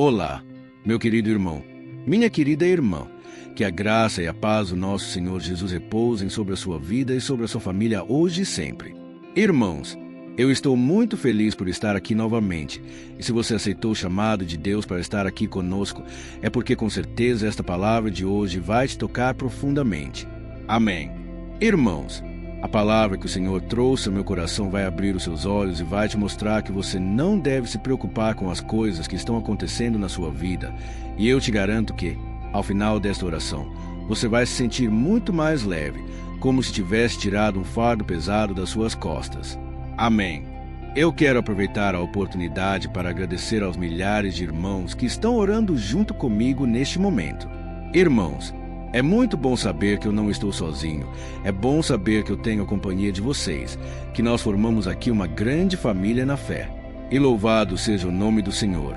Olá, meu querido irmão, minha querida irmã, que a graça e a paz do nosso Senhor Jesus repousem sobre a sua vida e sobre a sua família hoje e sempre. Irmãos, eu estou muito feliz por estar aqui novamente, e se você aceitou o chamado de Deus para estar aqui conosco, é porque com certeza esta palavra de hoje vai te tocar profundamente. Amém. Irmãos, a palavra que o Senhor trouxe ao meu coração vai abrir os seus olhos e vai te mostrar que você não deve se preocupar com as coisas que estão acontecendo na sua vida. E eu te garanto que, ao final desta oração, você vai se sentir muito mais leve, como se tivesse tirado um fardo pesado das suas costas. Amém. Eu quero aproveitar a oportunidade para agradecer aos milhares de irmãos que estão orando junto comigo neste momento. Irmãos, é muito bom saber que eu não estou sozinho. É bom saber que eu tenho a companhia de vocês, que nós formamos aqui uma grande família na fé. E louvado seja o nome do Senhor,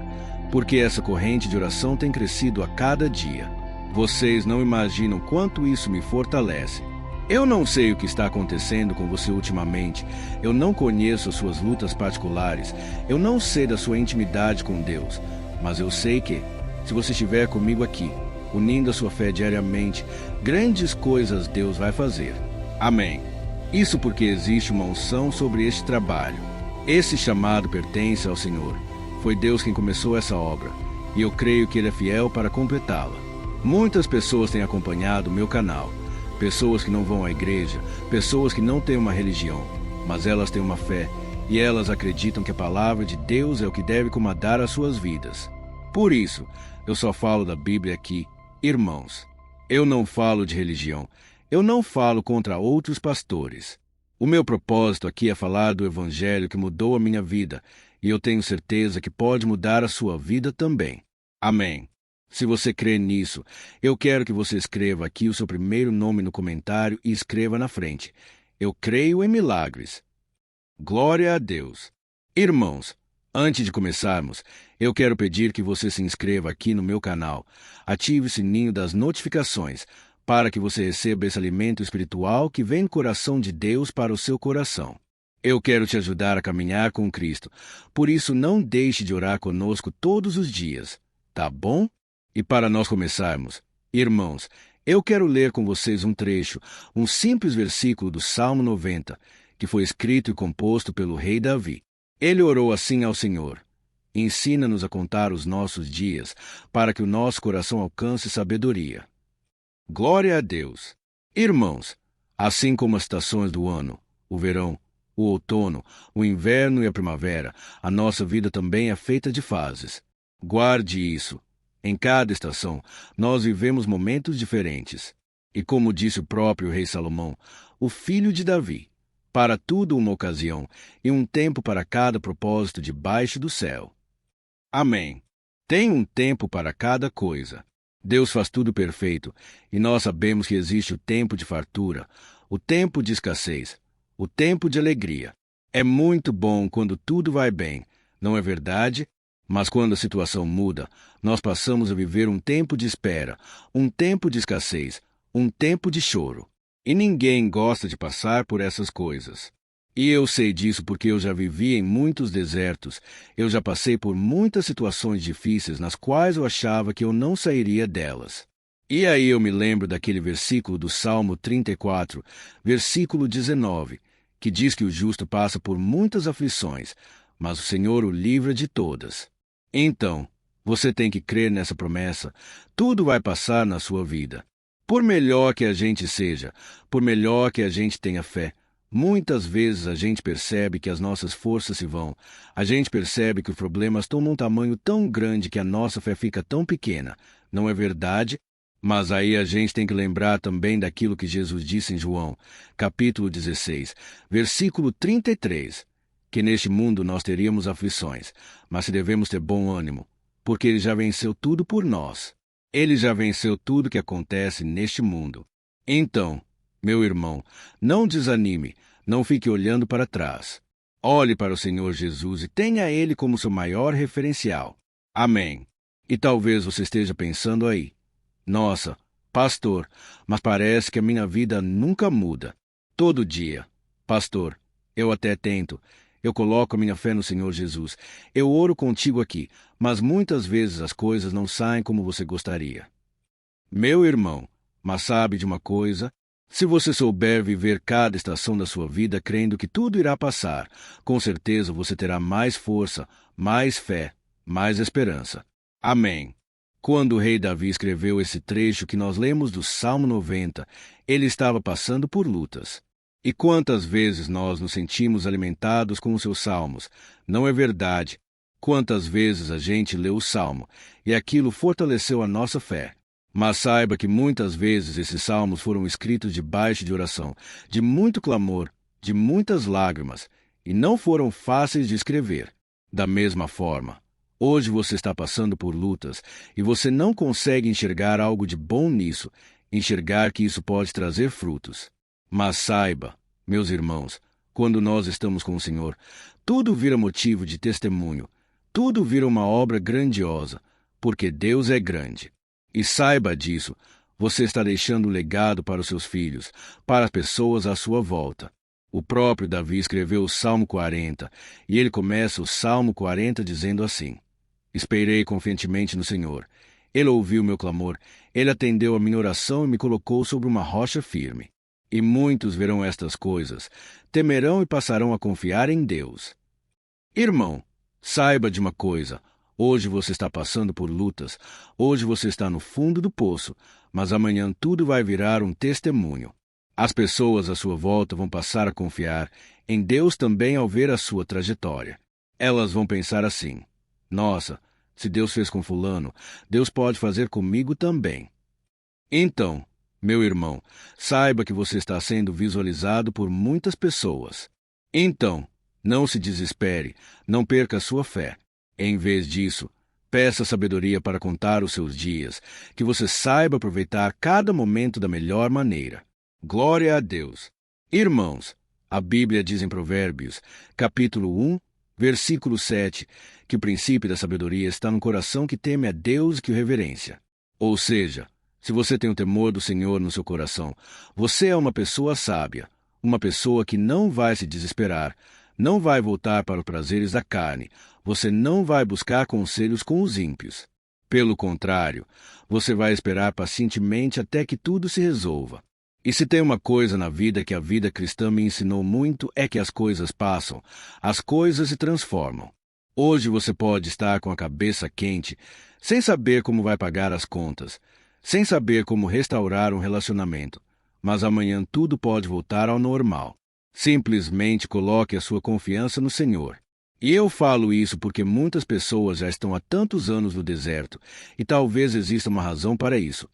porque essa corrente de oração tem crescido a cada dia. Vocês não imaginam quanto isso me fortalece. Eu não sei o que está acontecendo com você ultimamente. Eu não conheço as suas lutas particulares. Eu não sei da sua intimidade com Deus. Mas eu sei que, se você estiver comigo aqui, unindo a sua fé diariamente, grandes coisas Deus vai fazer. Amém. Isso porque existe uma unção sobre este trabalho. Esse chamado pertence ao Senhor. Foi Deus quem começou essa obra, e eu creio que Ele é fiel para completá-la. Muitas pessoas têm acompanhado o meu canal. Pessoas que não vão à igreja, pessoas que não têm uma religião, mas elas têm uma fé, e elas acreditam que a palavra de Deus é o que deve comandar as suas vidas. Por isso, eu só falo da Bíblia aqui. Irmãos, eu não falo de religião, eu não falo contra outros pastores. O meu propósito aqui é falar do Evangelho que mudou a minha vida, e eu tenho certeza que pode mudar a sua vida também. Amém. Se você crê nisso, eu quero que você escreva aqui o seu primeiro nome no comentário e escreva na frente: eu creio em milagres. Glória a Deus. Irmãos, antes de começarmos, eu quero pedir que você se inscreva aqui no meu canal, ative o sininho das notificações, para que você receba esse alimento espiritual que vem do coração de Deus para o seu coração. Eu quero te ajudar a caminhar com Cristo, por isso não deixe de orar conosco todos os dias, tá bom? E para nós começarmos, irmãos, eu quero ler com vocês um trecho, um simples versículo do Salmo 90, que foi escrito e composto pelo rei Davi. Ele orou assim ao Senhor: ensina-nos a contar os nossos dias, para que o nosso coração alcance sabedoria. Glória a Deus! Irmãos, assim como as estações do ano, o verão, o outono, o inverno e a primavera, a nossa vida também é feita de fases. Guarde isso. Em cada estação, nós vivemos momentos diferentes. E como disse o próprio rei Salomão, o filho de Davi, para tudo uma ocasião e um tempo para cada propósito debaixo do céu. Amém. Tem um tempo para cada coisa. Deus faz tudo perfeito, e nós sabemos que existe o tempo de fartura, o tempo de escassez, o tempo de alegria. É muito bom quando tudo vai bem, não é verdade? Mas quando a situação muda, nós passamos a viver um tempo de espera, um tempo de escassez, um tempo de choro. E ninguém gosta de passar por essas coisas. E eu sei disso porque eu já vivi em muitos desertos, eu já passei por muitas situações difíceis nas quais eu achava que eu não sairia delas. E aí eu me lembro daquele versículo do Salmo 34, versículo 19, que diz que o justo passa por muitas aflições, mas o Senhor o livra de todas. Então, você tem que crer nessa promessa. Tudo vai passar na sua vida. Por melhor que a gente seja, por melhor que a gente tenha fé, muitas vezes a gente percebe que as nossas forças se vão. A gente percebe que os problemas tomam um tamanho tão grande que a nossa fé fica tão pequena. Não é verdade? Mas aí a gente tem que lembrar também daquilo que Jesus disse em João, capítulo 16, versículo 33. Que neste mundo nós teríamos aflições, mas se devemos ter bom ânimo, porque Ele já venceu tudo por nós. Ele já venceu tudo que acontece neste mundo. Então, meu irmão, não desanime, não fique olhando para trás. Olhe para o Senhor Jesus e tenha Ele como seu maior referencial. Amém. E talvez você esteja pensando aí: nossa, pastor, mas parece que a minha vida nunca muda. Todo dia. Pastor, eu até tento. Eu coloco a minha fé no Senhor Jesus. Eu oro contigo aqui, mas muitas vezes as coisas não saem como você gostaria. Meu irmão, mas sabe de uma coisa? Se você souber viver cada estação da sua vida crendo que tudo irá passar, com certeza você terá mais força, mais fé, mais esperança. Amém. Quando o rei Davi escreveu esse trecho que nós lemos do Salmo 90, ele estava passando por lutas. E quantas vezes nós nos sentimos alimentados com os seus salmos? Não é verdade? Quantas vezes a gente leu o salmo e aquilo fortaleceu a nossa fé? Mas saiba que muitas vezes esses salmos foram escritos debaixo de oração, de muito clamor, de muitas lágrimas, e não foram fáceis de escrever. Da mesma forma, hoje você está passando por lutas e você não consegue enxergar algo de bom nisso, enxergar que isso pode trazer frutos. Mas saiba, meus irmãos, quando nós estamos com o Senhor, tudo vira motivo de testemunho, tudo vira uma obra grandiosa, porque Deus é grande. E saiba disso, você está deixando um legado para os seus filhos, para as pessoas à sua volta. O próprio Davi escreveu o Salmo 40, e ele começa o Salmo 40 dizendo assim: Esperei confiantemente no Senhor. Ele ouviu meu clamor, ele atendeu a minha oração e me colocou sobre uma rocha firme. E muitos verão estas coisas, temerão e passarão a confiar em Deus. Irmão, saiba de uma coisa. Hoje você está passando por lutas, hoje você está no fundo do poço, mas amanhã tudo vai virar um testemunho. As pessoas à sua volta vão passar a confiar em Deus também ao ver a sua trajetória. Elas vão pensar assim: nossa, se Deus fez com fulano, Deus pode fazer comigo também. Então, meu irmão, saiba que você está sendo visualizado por muitas pessoas. Então, não se desespere, não perca a sua fé. Em vez disso, peça sabedoria para contar os seus dias, que você saiba aproveitar cada momento da melhor maneira. Glória a Deus! Irmãos, a Bíblia diz em Provérbios, capítulo 1, versículo 7, que o princípio da sabedoria está no coração que teme a Deus e que o reverência. Ou seja, se você tem o temor do Senhor no seu coração, você é uma pessoa sábia, uma pessoa que não vai se desesperar, não vai voltar para os prazeres da carne, você não vai buscar conselhos com os ímpios. Pelo contrário, você vai esperar pacientemente até que tudo se resolva. E se tem uma coisa na vida que a vida cristã me ensinou muito é que as coisas passam, as coisas se transformam. Hoje você pode estar com a cabeça quente, sem saber como vai pagar as contas, sem saber como restaurar um relacionamento, mas amanhã tudo pode voltar ao normal. Simplesmente coloque a sua confiança no Senhor. E eu falo isso porque muitas pessoas já estão há tantos anos no deserto, e talvez exista uma razão para isso.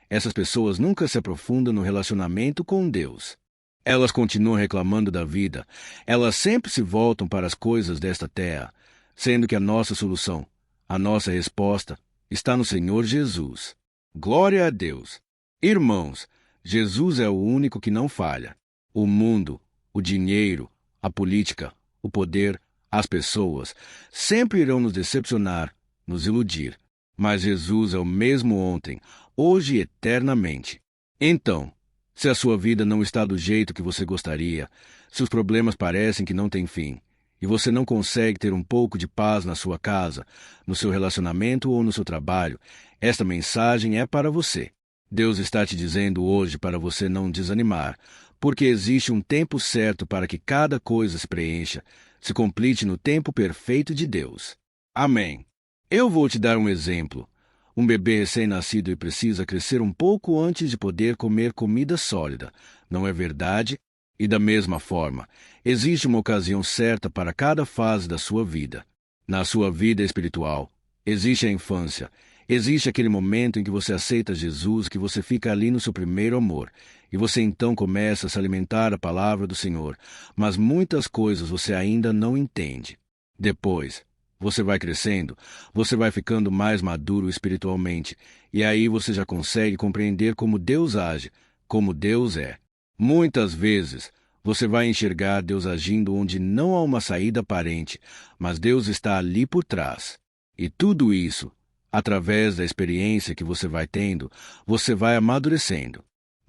Essas pessoas nunca se aprofundam no relacionamento com Deus. Elas continuam reclamando da vida, elas sempre se voltam para as coisas desta terra, sendo que a nossa solução, a nossa resposta, está no Senhor Jesus. Glória a Deus! Irmãos, Jesus é o único que não falha. O mundo, o dinheiro, a política, o poder, as pessoas sempre irão nos decepcionar, nos iludir. Mas Jesus é o mesmo ontem, hoje e eternamente. Então, se a sua vida não está do jeito que você gostaria, se os problemas parecem que não têm fim, e você não consegue ter um pouco de paz na sua casa, no seu relacionamento ou no seu trabalho, esta mensagem é para você. Deus está te dizendo hoje para você não desanimar, porque existe um tempo certo para que cada coisa se preencha, se complete no tempo perfeito de Deus. Amém. Eu vou te dar um exemplo. Um bebê recém-nascido precisa crescer um pouco antes de poder comer comida sólida, não é verdade? E da mesma forma, existe uma ocasião certa para cada fase da sua vida. Na sua vida espiritual, existe a infância, existe aquele momento em que você aceita Jesus, que você fica ali no seu primeiro amor, e você então começa a se alimentar da palavra do Senhor, mas muitas coisas você ainda não entende. Depois, você vai crescendo, você vai ficando mais maduro espiritualmente, e aí você já consegue compreender como Deus age, como Deus é. Muitas vezes, você vai enxergar Deus agindo onde não há uma saída aparente, mas Deus está ali por trás. E tudo isso, através da experiência que você vai tendo, você vai amadurecendo.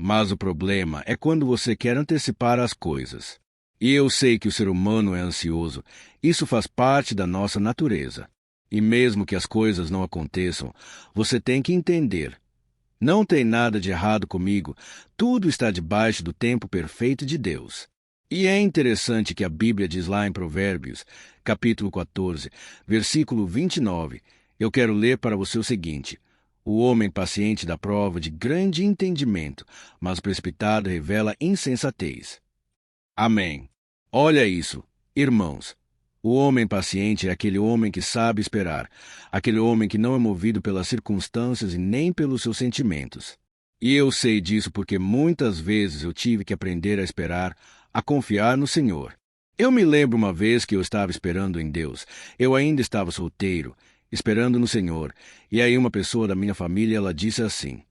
Mas o problema é quando você quer antecipar as coisas. E eu sei que o ser humano é ansioso, isso faz parte da nossa natureza. E mesmo que as coisas não aconteçam, você tem que entender. Não tem nada de errado comigo, tudo está debaixo do tempo perfeito de Deus. E é interessante que a Bíblia diz lá em Provérbios, capítulo 14, versículo 29, eu quero ler para você o seguinte: o homem paciente dá prova de grande entendimento, mas o precipitado revela insensatez. Amém. Olha isso, irmãos. O homem paciente é aquele homem que sabe esperar, aquele homem que não é movido pelas circunstâncias e nem pelos seus sentimentos. E eu sei disso porque muitas vezes eu tive que aprender a esperar, a confiar no Senhor. Eu me lembro uma vez que eu estava esperando em Deus. Eu ainda estava solteiro, esperando no Senhor. E aí uma pessoa da minha família, ela disse assim: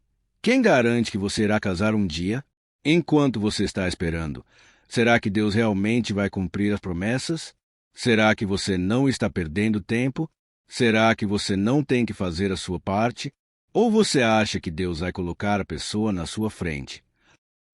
quem garante que você irá casar um dia? Enquanto você está esperando, será que Deus realmente vai cumprir as promessas? Será que você não está perdendo tempo? Será que você não tem que fazer a sua parte? Ou você acha que Deus vai colocar a pessoa na sua frente?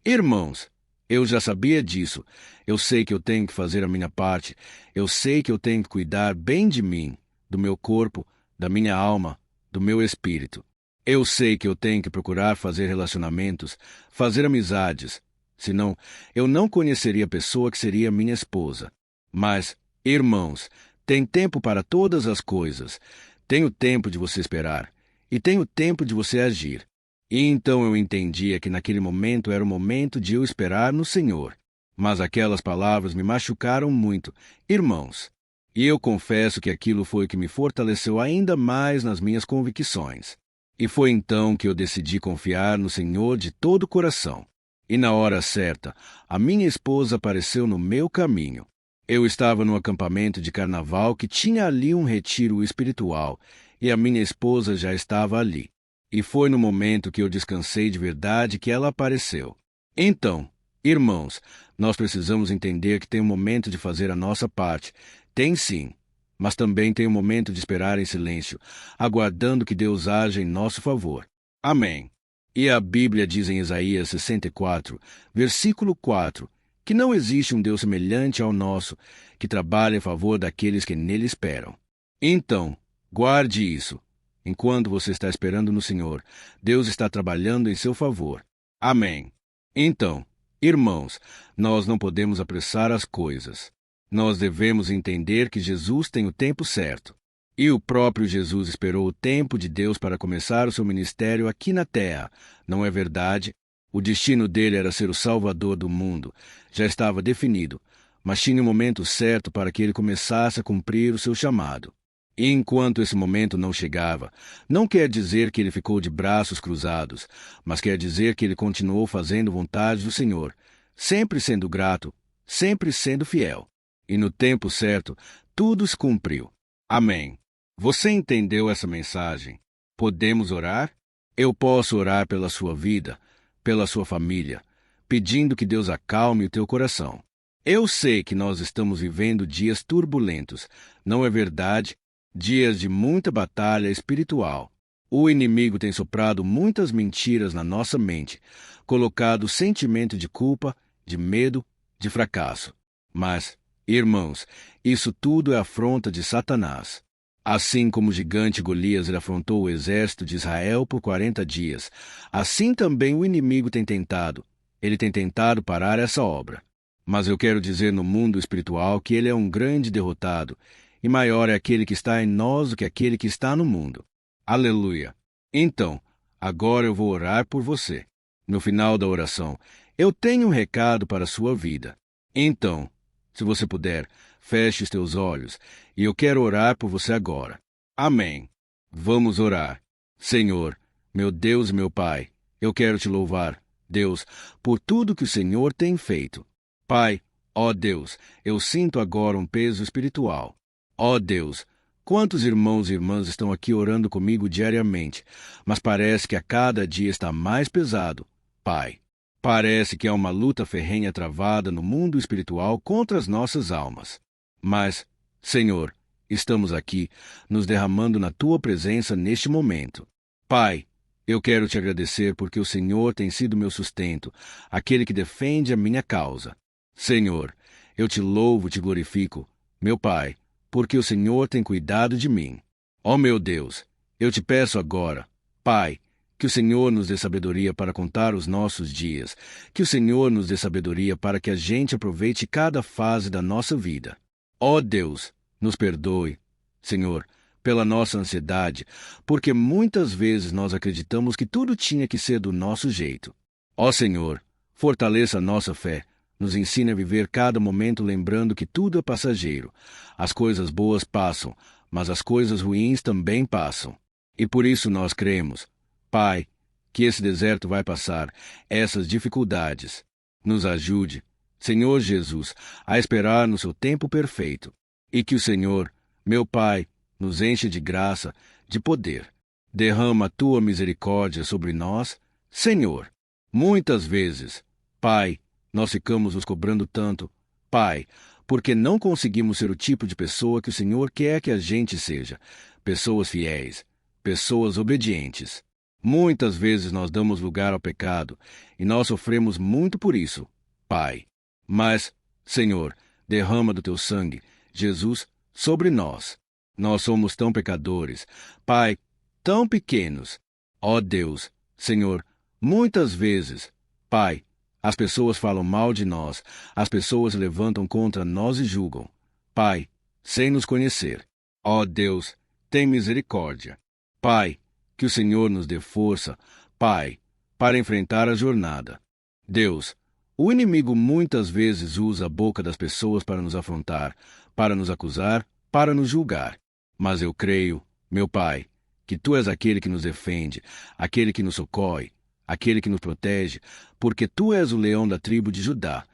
Irmãos, eu já sabia disso. Eu sei que eu tenho que fazer a minha parte. Eu sei que eu tenho que cuidar bem de mim, do meu corpo, da minha alma, do meu espírito. Eu sei que eu tenho que procurar fazer relacionamentos, fazer amizades. Senão, eu não conheceria a pessoa que seria minha esposa. Mas, irmãos, tem tempo para todas as coisas. Tem o tempo de você esperar. E tem o tempo de você agir. E então eu entendia que naquele momento era o momento de eu esperar no Senhor. Mas aquelas palavras me machucaram muito, irmãos. E eu confesso que aquilo foi o que me fortaleceu ainda mais nas minhas convicções. E foi então que eu decidi confiar no Senhor de todo o coração. E na hora certa, a minha esposa apareceu no meu caminho. Eu estava no acampamento de carnaval que tinha ali um retiro espiritual, e a minha esposa já estava ali. E foi no momento que eu descansei de verdade que ela apareceu. Então, irmãos, nós precisamos entender que tem um momento de fazer a nossa parte. Tem sim, mas também tem um momento de esperar em silêncio, aguardando que Deus haja em nosso favor. Amém. E a Bíblia diz em Isaías 64, versículo 4, que não existe um Deus semelhante ao nosso, que trabalha em favor daqueles que nele esperam. Então, guarde isso. Enquanto você está esperando no Senhor, Deus está trabalhando em seu favor. Amém. Então, irmãos, nós não podemos apressar as coisas. Nós devemos entender que Jesus tem o tempo certo. E o próprio Jesus esperou o tempo de Deus para começar o seu ministério aqui na terra. Não é verdade? O destino dele era ser o Salvador do mundo. Já estava definido, mas tinha o momento certo para que ele começasse a cumprir o seu chamado. E enquanto esse momento não chegava, não quer dizer que ele ficou de braços cruzados, mas quer dizer que ele continuou fazendo vontade do Senhor, sempre sendo grato, sempre sendo fiel. E no tempo certo, tudo se cumpriu. Amém. Você entendeu essa mensagem? Podemos orar? Eu posso orar pela sua vida, pela sua família, pedindo que Deus acalme o teu coração. Eu sei que nós estamos vivendo dias turbulentos, não é verdade? Dias de muita batalha espiritual. O inimigo tem soprado muitas mentiras na nossa mente, colocado sentimento de culpa, de medo, de fracasso. Mas, irmãos, isso tudo é afronta de Satanás. Assim como o gigante Golias afrontou o exército de Israel por 40 dias, assim também o inimigo tem tentado. Ele tem tentado parar essa obra. Mas eu quero dizer no mundo espiritual que ele é um grande derrotado, e maior é aquele que está em nós do que aquele que está no mundo. Aleluia! Então, agora eu vou orar por você. No final da oração, eu tenho um recado para a sua vida. Então, se você puder, feche os teus olhos, e eu quero orar por você agora. Amém. Vamos orar. Senhor, meu Deus e meu Pai, eu quero te louvar, Deus, por tudo que o Senhor tem feito. Pai, ó Deus, eu sinto agora um peso espiritual. Ó Deus, quantos irmãos e irmãs estão aqui orando comigo diariamente, mas parece que a cada dia está mais pesado. Pai, parece que há uma luta ferrenha travada no mundo espiritual contra as nossas almas. Mas, Senhor, estamos aqui, nos derramando na Tua presença neste momento. Pai, eu quero te agradecer porque o Senhor tem sido meu sustento, aquele que defende a minha causa. Senhor, eu te louvo e te glorifico, meu Pai, porque o Senhor tem cuidado de mim. Ó meu Deus, eu te peço agora, Pai, que o Senhor nos dê sabedoria para contar os nossos dias, que o Senhor nos dê sabedoria para que a gente aproveite cada fase da nossa vida. Ó Deus, nos perdoe, Senhor, pela nossa ansiedade, porque muitas vezes nós acreditamos que tudo tinha que ser do nosso jeito. Ó Senhor, fortaleça a nossa fé, nos ensine a viver cada momento lembrando que tudo é passageiro. As coisas boas passam, mas as coisas ruins também passam. E por isso nós cremos, Pai, que esse deserto vai passar, essas dificuldades. Nos ajude, Senhor Jesus, a esperar no seu tempo perfeito. E que o Senhor, meu Pai, nos enche de graça, de poder. Derrama a tua misericórdia sobre nós, Senhor. Muitas vezes, Pai, nós ficamos nos cobrando tanto, Pai, porque não conseguimos ser o tipo de pessoa que o Senhor quer que a gente seja. Pessoas fiéis, pessoas obedientes. Muitas vezes nós damos lugar ao pecado e nós sofremos muito por isso, Pai. Mas, Senhor, derrama do teu sangue, Jesus, sobre nós. Nós somos tão pecadores, Pai, tão pequenos. Ó Deus, Senhor, muitas vezes, Pai, as pessoas falam mal de nós, as pessoas se levantam contra nós e julgam. Pai, sem nos conhecer. Ó Deus, tem misericórdia. Pai, que o Senhor nos dê força, Pai, para enfrentar a jornada. Deus, o inimigo muitas vezes usa a boca das pessoas para nos afrontar, para nos acusar, para nos julgar. Mas eu creio, meu Pai, que Tu és aquele que nos defende, aquele que nos socorre, aquele que nos protege, porque Tu és o leão da tribo de Judá.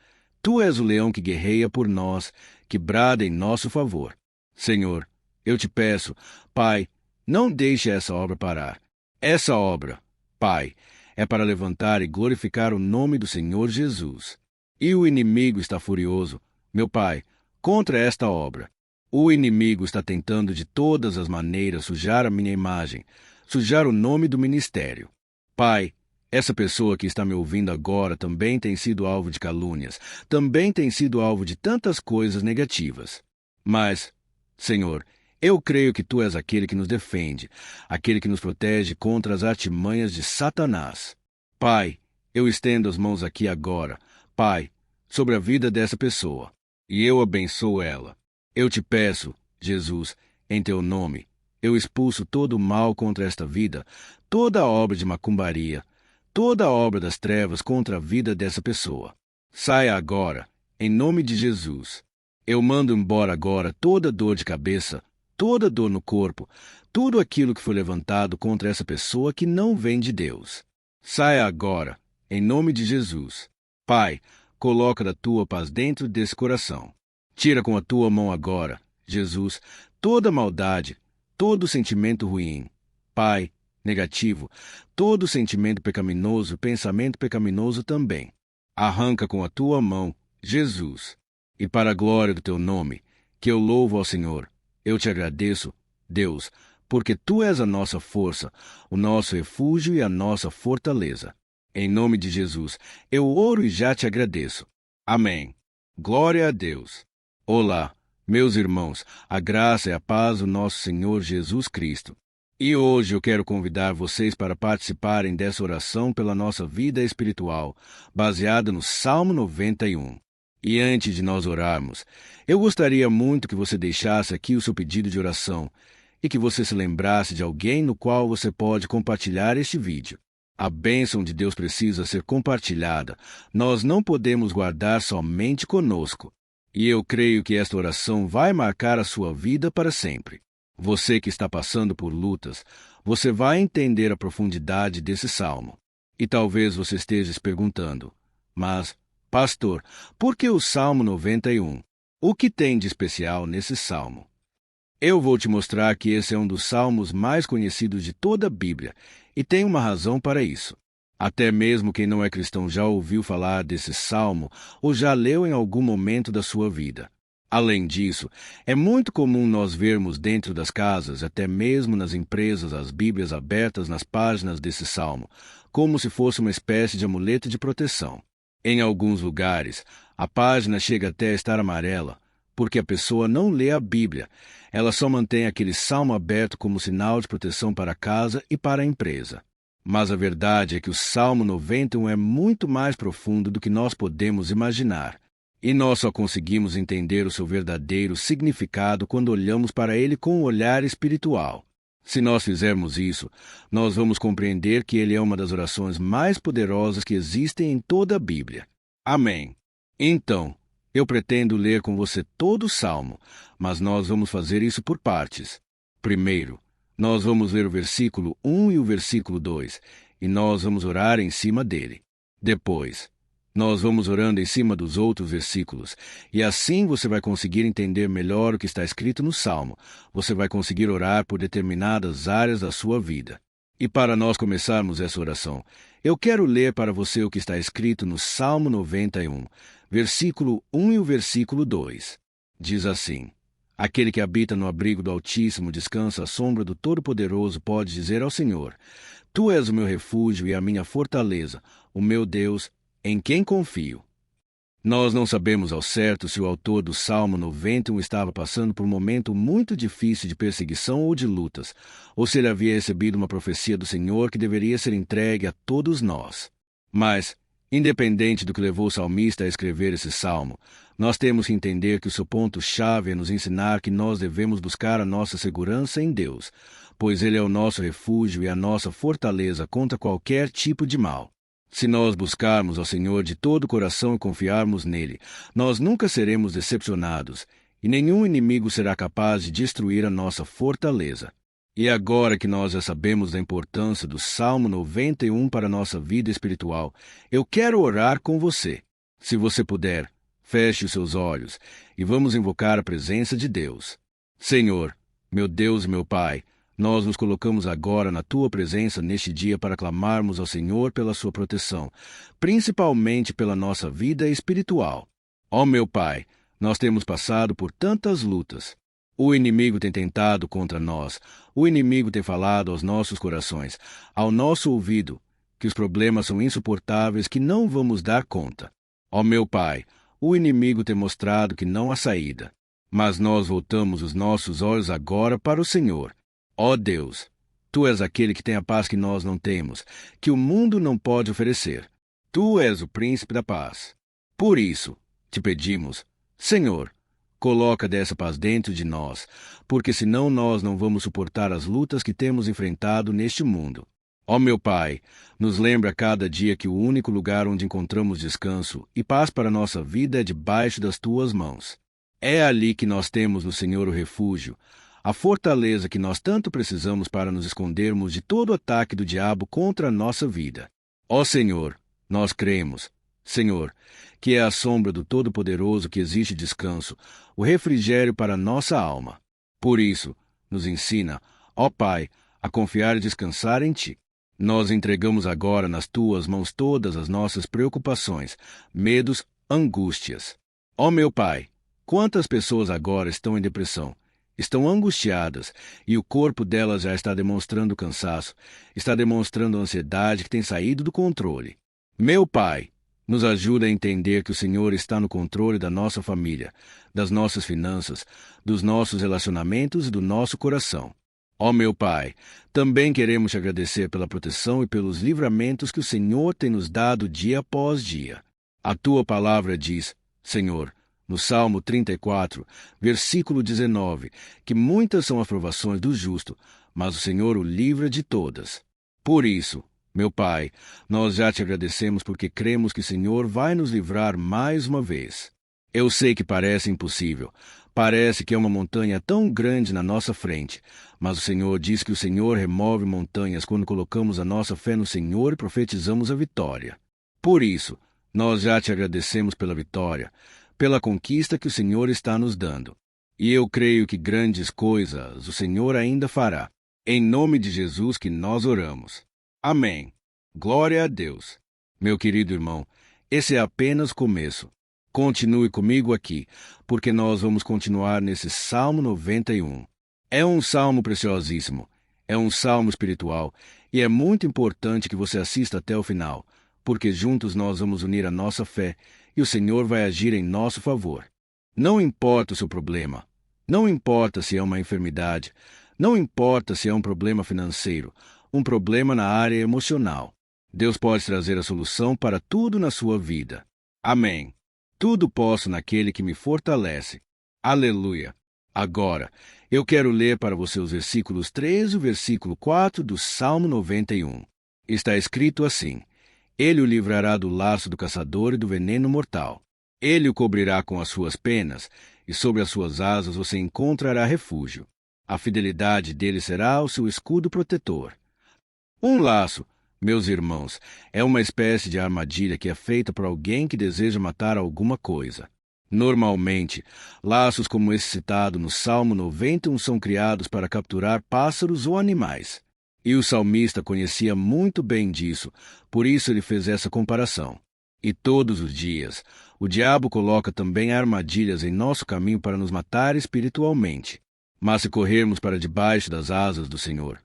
Tu és o leão que guerreia por nós, que brada em nosso favor. Senhor, eu te peço, Pai, não deixe essa obra parar. Essa obra, Pai, é para levantar e glorificar o nome do Senhor Jesus. E o inimigo está furioso, meu Pai, contra esta obra. O inimigo está tentando de todas as maneiras sujar a minha imagem, sujar o nome do ministério. Pai, essa pessoa que está me ouvindo agora também tem sido alvo de calúnias, também tem sido alvo de tantas coisas negativas. Mas, Senhor, eu creio que Tu és aquele que nos defende, aquele que nos protege contra as artimanhas de Satanás. Pai, eu estendo as mãos aqui agora, Pai, sobre a vida dessa pessoa, e eu abençoo ela. Eu te peço, Jesus, em Teu nome, eu expulso todo o mal contra esta vida, toda a obra de macumbaria, toda a obra das trevas contra a vida dessa pessoa. Saia agora, em nome de Jesus. Eu mando embora agora toda dor de cabeça, toda dor no corpo, tudo aquilo que foi levantado contra essa pessoa que não vem de Deus. Saia agora, em nome de Jesus. Pai, coloca da Tua paz dentro desse coração. Tira com a Tua mão agora, Jesus, toda maldade, todo sentimento ruim. Pai, negativo, todo sentimento pecaminoso, pensamento pecaminoso também. Arranca com a Tua mão, Jesus. E para a glória do Teu nome, que eu louvo ao Senhor, eu te agradeço, Deus, porque Tu és a nossa força, o nosso refúgio e a nossa fortaleza. Em nome de Jesus, eu oro e já te agradeço. Amém. Glória a Deus. Olá, meus irmãos, a graça e a paz do nosso Senhor Jesus Cristo. E hoje eu quero convidar vocês para participarem dessa oração pela nossa vida espiritual, baseada no Salmo 91. E antes de nós orarmos, eu gostaria muito que você deixasse aqui o seu pedido de oração e que você se lembrasse de alguém no qual você pode compartilhar este vídeo. A bênção de Deus precisa ser compartilhada. Nós não podemos guardar somente conosco. E eu creio que esta oração vai marcar a sua vida para sempre. Você que está passando por lutas, você vai entender a profundidade desse salmo. E talvez você esteja se perguntando, mas, pastor, por que o Salmo 91? O que tem de especial nesse salmo? Eu vou te mostrar que esse é um dos salmos mais conhecidos de toda a Bíblia, e tem uma razão para isso. Até mesmo quem não é cristão já ouviu falar desse salmo ou já leu em algum momento da sua vida. Além disso, é muito comum nós vermos dentro das casas, até mesmo nas empresas, as Bíblias abertas nas páginas desse salmo, como se fosse uma espécie de amuleto de proteção. Em alguns lugares, a página chega até a estar amarela, porque a pessoa não lê a Bíblia. Ela só mantém aquele salmo aberto como sinal de proteção para a casa e para a empresa. Mas a verdade é que o Salmo 91 é muito mais profundo do que nós podemos imaginar. E nós só conseguimos entender o seu verdadeiro significado quando olhamos para ele com um olhar espiritual. Se nós fizermos isso, nós vamos compreender que ele é uma das orações mais poderosas que existem em toda a Bíblia. Amém. Então, eu pretendo ler com você todo o Salmo, mas nós vamos fazer isso por partes. Primeiro, nós vamos ler o versículo 1 e o versículo 2, e nós vamos orar em cima dele. Depois, nós vamos orando em cima dos outros versículos, e assim você vai conseguir entender melhor o que está escrito no Salmo. Você vai conseguir orar por determinadas áreas da sua vida. E para nós começarmos essa oração, eu quero ler para você o que está escrito no Salmo 91, versículo 1 e o versículo 2. Diz assim: Aquele que habita no abrigo do Altíssimo descansa à sombra do Todo-Poderoso pode dizer ao Senhor: Tu és o meu refúgio e a minha fortaleza, o meu Deus, em quem confio. Nós não sabemos ao certo se o autor do Salmo 91 estava passando por um momento muito difícil de perseguição ou de lutas, ou se ele havia recebido uma profecia do Senhor que deveria ser entregue a todos nós. Mas, independente do que levou o salmista a escrever esse salmo, nós temos que entender que o seu ponto-chave é nos ensinar que nós devemos buscar a nossa segurança em Deus, pois Ele é o nosso refúgio e a nossa fortaleza contra qualquer tipo de mal. Se nós buscarmos ao Senhor de todo o coração e confiarmos nele, nós nunca seremos decepcionados, e nenhum inimigo será capaz de destruir a nossa fortaleza. E agora que nós já sabemos da importância do Salmo 91 para a nossa vida espiritual, eu quero orar com você. Se você puder, feche os seus olhos e vamos invocar a presença de Deus. Senhor, meu Deus e meu Pai, nós nos colocamos agora na Tua presença neste dia para clamarmos ao Senhor pela Sua proteção, principalmente pela nossa vida espiritual. Ó meu Pai, nós temos passado por tantas lutas. O inimigo tem tentado contra nós, o inimigo tem falado aos nossos corações, ao nosso ouvido, que os problemas são insuportáveis, que não vamos dar conta. Ó meu Pai, o inimigo tem mostrado que não há saída, mas nós voltamos os nossos olhos agora para o Senhor. Ó Deus, Tu és aquele que tem a paz que nós não temos, que o mundo não pode oferecer. Tu és o príncipe da paz. Por isso, te pedimos, Senhor, coloca dessa paz dentro de nós, porque senão nós não vamos suportar as lutas que temos enfrentado neste mundo. Ó meu Pai, nos lembra a cada dia que o único lugar onde encontramos descanso e paz para a nossa vida é debaixo das Tuas mãos. É ali que nós temos no Senhor o refúgio, a fortaleza que nós tanto precisamos para nos escondermos de todo o ataque do diabo contra a nossa vida. Ó Senhor, nós cremos, Senhor, que é a sombra do Todo-Poderoso que existe descanso, o refrigério para a nossa alma. Por isso, nos ensina, ó Pai, a confiar e descansar em Ti. Nós entregamos agora nas Tuas mãos todas as nossas preocupações, medos, angústias. Ó meu Pai, quantas pessoas agora estão em depressão? Estão angustiadas, e o corpo delas já está demonstrando cansaço, está demonstrando ansiedade que tem saído do controle. Meu Pai, nos ajuda a entender que o Senhor está no controle da nossa família, das nossas finanças, dos nossos relacionamentos e do nosso coração. Ó meu Pai, também queremos te agradecer pela proteção e pelos livramentos que o Senhor tem nos dado dia após dia. A Tua palavra diz, Senhor, no Salmo 34, versículo 19, que muitas são as provações do justo, mas o Senhor o livra de todas. Por isso, meu Pai, nós já te agradecemos porque cremos que o Senhor vai nos livrar mais uma vez. Eu sei que parece impossível, parece que é uma montanha tão grande na nossa frente, mas o Senhor diz que o Senhor remove montanhas quando colocamos a nossa fé no Senhor e profetizamos a vitória. Por isso, nós já te agradecemos pela vitória, pela conquista que o Senhor está nos dando. E eu creio que grandes coisas o Senhor ainda fará. Em nome de Jesus que nós oramos. Amém. Glória a Deus. Meu querido irmão, esse é apenas o começo. Continue comigo aqui, porque nós vamos continuar nesse Salmo 91. É um salmo preciosíssimo, é um salmo espiritual, e é muito importante que você assista até o final, porque juntos nós vamos unir a nossa fé, e o Senhor vai agir em nosso favor. Não importa o seu problema. Não importa se é uma enfermidade. Não importa se é um problema financeiro, um problema na área emocional. Deus pode trazer a solução para tudo na sua vida. Amém. Tudo posso naquele que me fortalece. Aleluia. Agora, eu quero ler para você os versículos 3 e o versículo 4 do Salmo 91. Está escrito assim: Ele o livrará do laço do caçador e do veneno mortal. Ele o cobrirá com as suas penas, e sobre as suas asas você encontrará refúgio. A fidelidade dele será o seu escudo protetor. Um laço, meus irmãos, é uma espécie de armadilha que é feita por alguém que deseja matar alguma coisa. Normalmente, laços como esse citado no Salmo 91 são criados para capturar pássaros ou animais. E o salmista conhecia muito bem disso, por isso ele fez essa comparação. E todos os dias, o diabo coloca também armadilhas em nosso caminho para nos matar espiritualmente. Mas se corrermos para debaixo das asas do Senhor,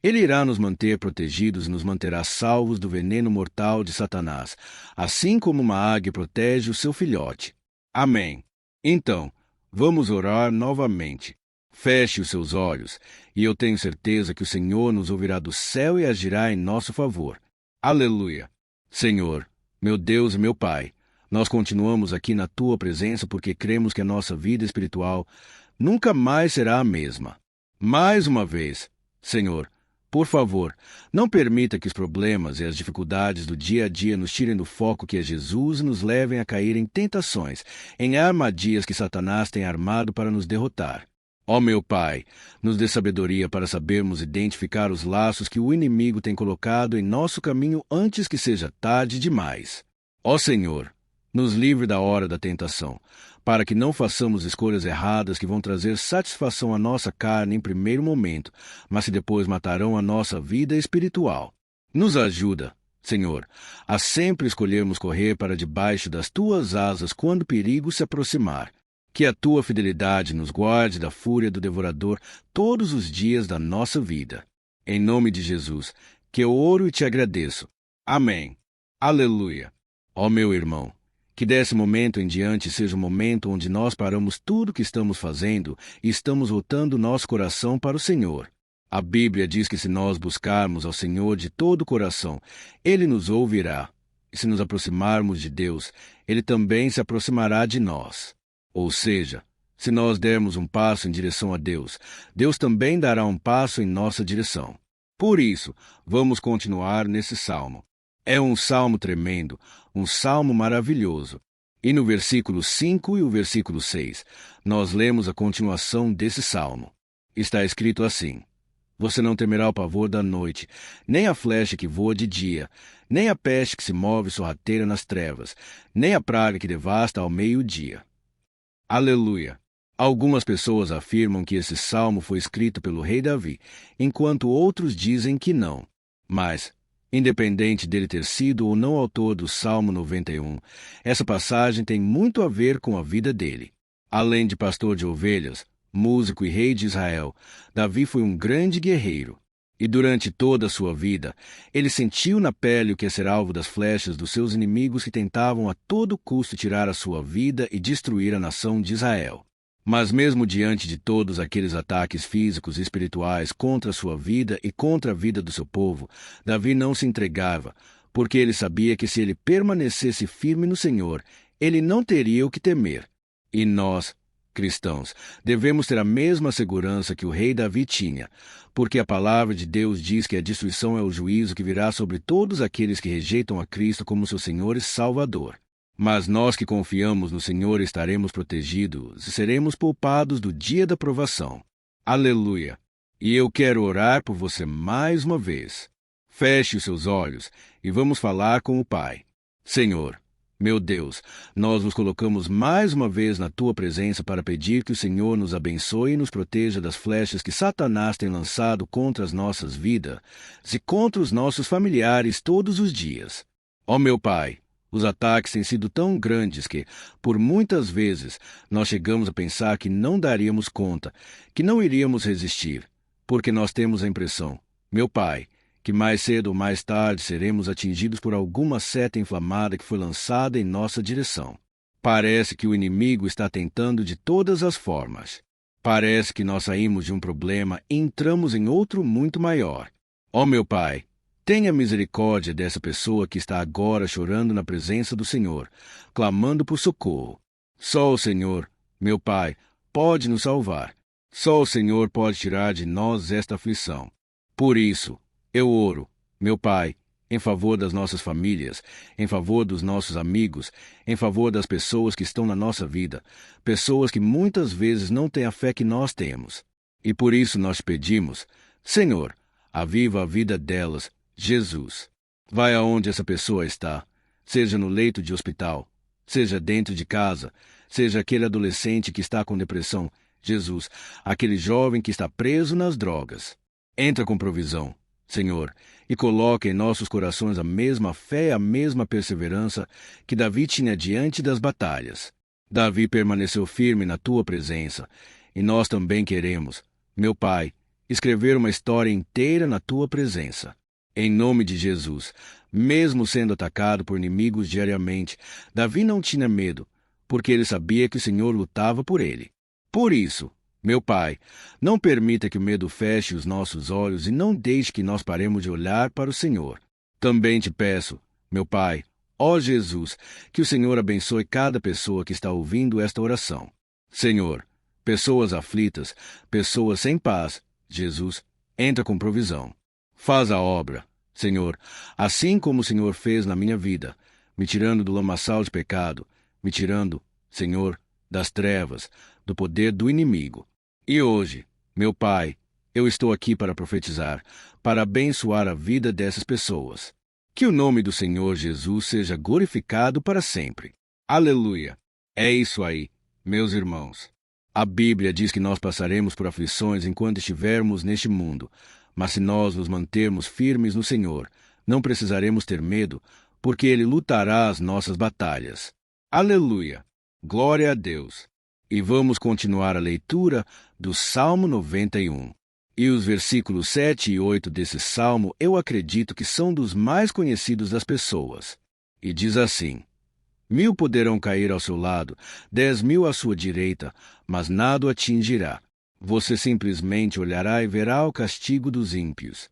Ele irá nos manter protegidos e nos manterá salvos do veneno mortal de Satanás, assim como uma águia protege o seu filhote. Amém. Então, vamos orar novamente. Feche os seus olhos, e eu tenho certeza que o Senhor nos ouvirá do céu e agirá em nosso favor. Aleluia. Senhor, meu Deus e meu Pai, nós continuamos aqui na Tua presença porque cremos que a nossa vida espiritual nunca mais será a mesma. Mais uma vez, Senhor, por favor, não permita que os problemas e as dificuldades do dia a dia nos tirem do foco que é Jesus e nos levem a cair em tentações, em armadilhas que Satanás tem armado para nos derrotar. Ó meu Pai, nos dê sabedoria para sabermos identificar os laços que o inimigo tem colocado em nosso caminho antes que seja tarde demais. Ó Senhor, nos livre da hora da tentação, para que não façamos escolhas erradas que vão trazer satisfação à nossa carne em primeiro momento, mas que depois matarão a nossa vida espiritual. Nos ajuda, Senhor, a sempre escolhermos correr para debaixo das Tuas asas quando o perigo se aproximar. Que a Tua fidelidade nos guarde da fúria do devorador todos os dias da nossa vida. Em nome de Jesus, que eu oro e te agradeço. Amém. Aleluia. Ó meu irmão, que desse momento em diante seja o momento onde nós paramos tudo o que estamos fazendo e estamos voltando nosso coração para o Senhor. A Bíblia diz que se nós buscarmos ao Senhor de todo o coração, Ele nos ouvirá. E se nos aproximarmos de Deus, Ele também se aproximará de nós. Ou seja, se nós dermos um passo em direção a Deus, Deus também dará um passo em nossa direção. Por isso, vamos continuar nesse salmo. É um salmo tremendo, um salmo maravilhoso. E no versículo 5 e o versículo 6, nós lemos a continuação desse salmo. Está escrito assim: Você não temerá o pavor da noite, nem a flecha que voa de dia, nem a peste que se move sorrateira nas trevas, nem a praga que devasta ao meio-dia. Aleluia! Algumas pessoas afirmam que esse salmo foi escrito pelo rei Davi, enquanto outros dizem que não. Mas, independente dele ter sido ou não autor do Salmo 91, essa passagem tem muito a ver com a vida dele. Além de pastor de ovelhas, músico e rei de Israel, Davi foi um grande guerreiro. E durante toda a sua vida, ele sentiu na pele o que é ser alvo das flechas dos seus inimigos que tentavam a todo custo tirar a sua vida e destruir a nação de Israel. Mas mesmo diante de todos aqueles ataques físicos e espirituais contra a sua vida e contra a vida do seu povo, Davi não se entregava, porque ele sabia que se ele permanecesse firme no Senhor, ele não teria o que temer. E nós, cristãos, devemos ter a mesma segurança que o rei Davi tinha, porque a palavra de Deus diz que a destruição é o juízo que virá sobre todos aqueles que rejeitam a Cristo como seu Senhor e Salvador. Mas nós que confiamos no Senhor estaremos protegidos e seremos poupados do dia da provação. Aleluia! E eu quero orar por você mais uma vez. Feche os seus olhos e vamos falar com o Pai. Senhor, meu Deus, nós nos colocamos mais uma vez na Tua presença para pedir que o Senhor nos abençoe e nos proteja das flechas que Satanás tem lançado contra as nossas vidas e contra os nossos familiares todos os dias. Ó meu Pai, os ataques têm sido tão grandes que, por muitas vezes, nós chegamos a pensar que não daríamos conta, que não iríamos resistir, porque nós temos a impressão, meu Pai, que mais cedo ou mais tarde seremos atingidos por alguma seta inflamada que foi lançada em nossa direção. Parece que o inimigo está tentando de todas as formas. Parece que nós saímos de um problema e entramos em outro muito maior. Ó meu Pai, tenha misericórdia dessa pessoa que está agora chorando na presença do Senhor, clamando por socorro. Só o Senhor, meu Pai, pode nos salvar. Só o Senhor pode tirar de nós esta aflição. Por isso, eu oro, meu Pai, em favor das nossas famílias, em favor dos nossos amigos, em favor das pessoas que estão na nossa vida, pessoas que muitas vezes não têm a fé que nós temos. E por isso nós pedimos, Senhor, aviva a vida delas, Jesus. Vai aonde essa pessoa está, seja no leito de hospital, seja dentro de casa, seja aquele adolescente que está com depressão, Jesus, aquele jovem que está preso nas drogas. Entra com provisão, Senhor, e coloque em nossos corações a mesma fé e a mesma perseverança que Davi tinha diante das batalhas. Davi permaneceu firme na tua presença, e nós também queremos, meu Pai, escrever uma história inteira na tua presença. Em nome de Jesus, mesmo sendo atacado por inimigos diariamente, Davi não tinha medo, porque ele sabia que o Senhor lutava por ele. Por isso, meu Pai, não permita que o medo feche os nossos olhos e não deixe que nós paremos de olhar para o Senhor. Também te peço, meu Pai, ó Jesus, que o Senhor abençoe cada pessoa que está ouvindo esta oração. Senhor, pessoas aflitas, pessoas sem paz, Jesus, entra com provisão. Faz a obra, Senhor, assim como o Senhor fez na minha vida, me tirando do lamaçal de pecado, me tirando, Senhor, das trevas, do poder do inimigo. E hoje, meu Pai, eu estou aqui para profetizar, para abençoar a vida dessas pessoas. Que o nome do Senhor Jesus seja glorificado para sempre. Aleluia! É isso aí, meus irmãos. A Bíblia diz que nós passaremos por aflições enquanto estivermos neste mundo, mas se nós nos mantermos firmes no Senhor, não precisaremos ter medo, porque Ele lutará as nossas batalhas. Aleluia! Glória a Deus! E vamos continuar a leitura do Salmo 91. E os versículos 7 e 8 desse salmo eu acredito que são dos mais conhecidos das pessoas. E diz assim: 1000 poderão cair ao seu lado, 10.000 à sua direita, mas nada o atingirá. Você simplesmente olhará e verá o castigo dos ímpios.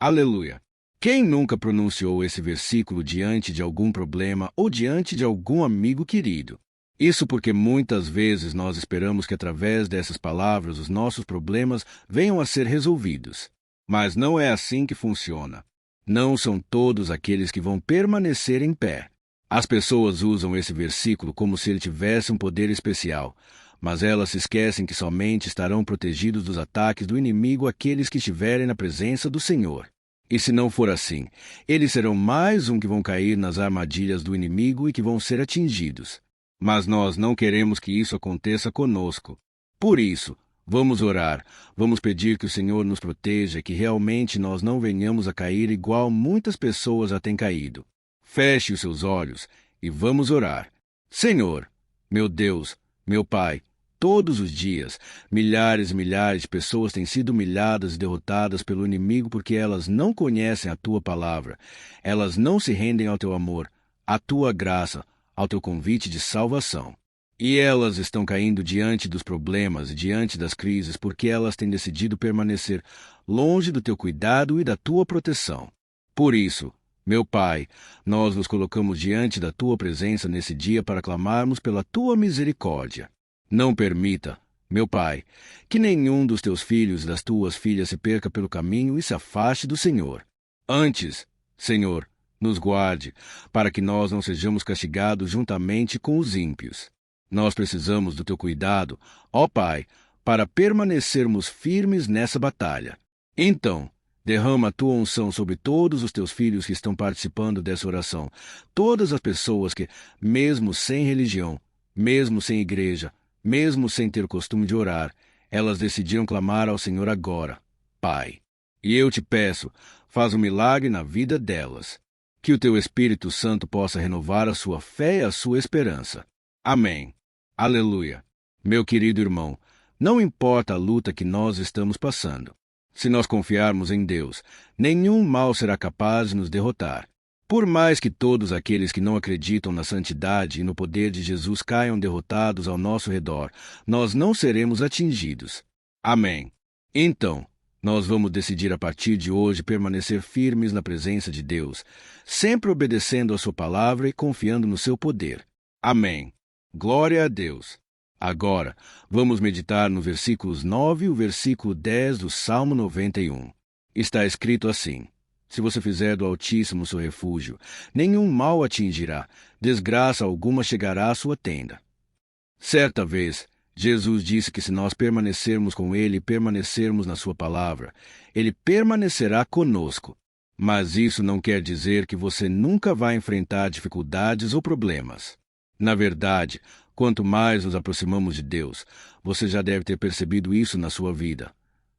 Aleluia! Quem nunca pronunciou esse versículo diante de algum problema ou diante de algum amigo querido? Isso porque muitas vezes nós esperamos que através dessas palavras os nossos problemas venham a ser resolvidos. Mas não é assim que funciona. Não são todos aqueles que vão permanecer em pé. As pessoas usam esse versículo como se ele tivesse um poder especial, mas elas se esquecem que somente estarão protegidos dos ataques do inimigo aqueles que estiverem na presença do Senhor. E se não for assim, eles serão mais um que vão cair nas armadilhas do inimigo e que vão ser atingidos. Mas nós não queremos que isso aconteça conosco. Por isso, vamos orar, vamos pedir que o Senhor nos proteja, que realmente nós não venhamos a cair igual muitas pessoas já têm caído. Feche os seus olhos e vamos orar. Senhor, meu Deus, meu Pai, todos os dias, milhares e milhares de pessoas têm sido humilhadas e derrotadas pelo inimigo porque elas não conhecem a Tua palavra, elas não se rendem ao Teu amor, à Tua graça, ao Teu convite de salvação. E elas estão caindo diante dos problemas e diante das crises porque elas têm decidido permanecer longe do Teu cuidado e da Tua proteção. Por isso, meu Pai, nós nos colocamos diante da Tua presença nesse dia para clamarmos pela Tua misericórdia. Não permita, meu Pai, que nenhum dos Teus filhos e das Tuas filhas se perca pelo caminho e se afaste do Senhor. Antes, Senhor, nos guarde, para que nós não sejamos castigados juntamente com os ímpios. Nós precisamos do Teu cuidado, ó Pai, para permanecermos firmes nessa batalha. Então, derrama a Tua unção sobre todos os Teus filhos que estão participando dessa oração, todas as pessoas que, mesmo sem religião, mesmo sem igreja, mesmo sem ter o costume de orar, elas decidiram clamar ao Senhor agora, Pai. E eu te peço, faz um milagre na vida delas. Que o Teu Espírito Santo possa renovar a sua fé e a sua esperança. Amém. Aleluia. Meu querido irmão, não importa a luta que nós estamos passando. Se nós confiarmos em Deus, nenhum mal será capaz de nos derrotar. Por mais que todos aqueles que não acreditam na santidade e no poder de Jesus caiam derrotados ao nosso redor, nós não seremos atingidos. Amém. Então, nós vamos decidir a partir de hoje permanecer firmes na presença de Deus, sempre obedecendo a sua palavra e confiando no seu poder. Amém. Glória a Deus. Agora, vamos meditar no versículos 9 e o versículo 10 do Salmo 91. Está escrito assim: Se você fizer do Altíssimo seu refúgio, nenhum mal atingirá, desgraça alguma chegará à sua tenda. Certa vez, Jesus disse que se nós permanecermos com Ele e permanecermos na sua palavra, Ele permanecerá conosco. Mas isso não quer dizer que você nunca vai enfrentar dificuldades ou problemas. Na verdade, quanto mais nos aproximamos de Deus, você já deve ter percebido isso na sua vida.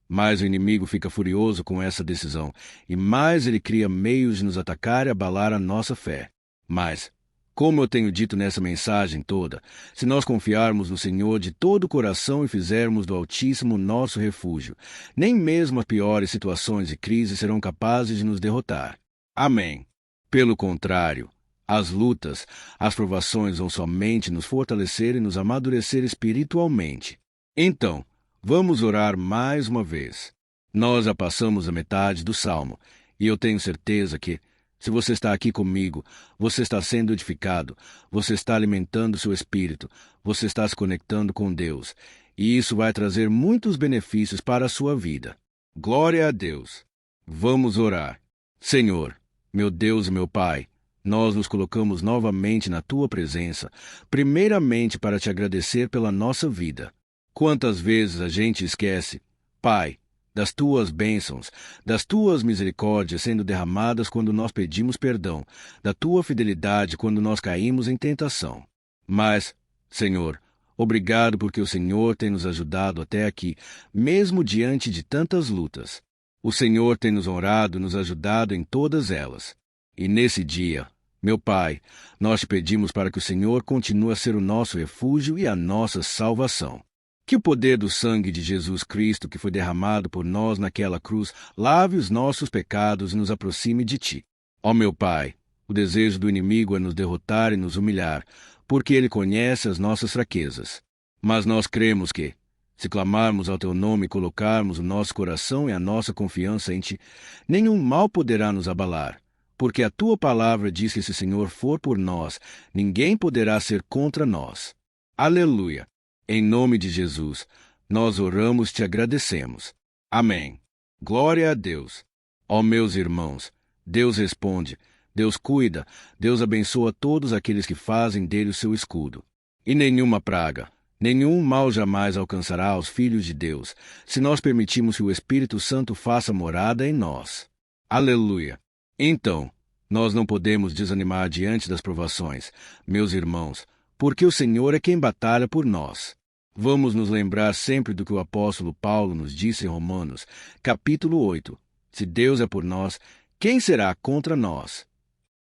Mais o inimigo fica furioso com essa decisão, e mais ele cria meios de nos atacar e abalar a nossa fé. Mas, como eu tenho dito nessa mensagem toda, se nós confiarmos no Senhor de todo o coração e fizermos do Altíssimo nosso refúgio, nem mesmo as piores situações e crises serão capazes de nos derrotar. Amém. Pelo contrário, as lutas, as provações vão somente nos fortalecer e nos amadurecer espiritualmente. Então, vamos orar mais uma vez. Nós já passamos a metade do Salmo, e eu tenho certeza que, se você está aqui comigo, você está sendo edificado, você está alimentando seu espírito, você está se conectando com Deus, e isso vai trazer muitos benefícios para a sua vida. Glória a Deus. Vamos orar. Senhor, meu Deus e meu Pai, nós nos colocamos novamente na Tua presença, primeiramente para Te agradecer pela nossa vida. Quantas vezes a gente esquece, Pai, das Tuas bênçãos, das Tuas misericórdias sendo derramadas quando nós pedimos perdão, da Tua fidelidade quando nós caímos em tentação. Mas, Senhor, obrigado porque o Senhor tem nos ajudado até aqui, mesmo diante de tantas lutas. O Senhor tem nos honrado e nos ajudado em todas elas. E nesse dia, meu Pai, nós te pedimos para que o Senhor continue a ser o nosso refúgio e a nossa salvação. Que o poder do sangue de Jesus Cristo, que foi derramado por nós naquela cruz, lave os nossos pecados e nos aproxime de Ti. Ó meu Pai, o desejo do inimigo é nos derrotar e nos humilhar, porque ele conhece as nossas fraquezas. Mas nós cremos que, se clamarmos ao Teu nome e colocarmos o nosso coração e a nossa confiança em Ti, nenhum mal poderá nos abalar. Porque a Tua palavra diz que se o Senhor for por nós, ninguém poderá ser contra nós. Aleluia! Em nome de Jesus, nós oramos e Te agradecemos. Amém. Glória a Deus. Ó meus irmãos, Deus responde, Deus cuida, Deus abençoa todos aqueles que fazem dele o seu escudo. E nenhuma praga, nenhum mal jamais alcançará os filhos de Deus, se nós permitirmos que o Espírito Santo faça morada em nós. Aleluia! Então, nós não podemos desanimar diante das provações, meus irmãos, porque o Senhor é quem batalha por nós. Vamos nos lembrar sempre do que o apóstolo Paulo nos disse em Romanos, capítulo 8. Se Deus é por nós, quem será contra nós?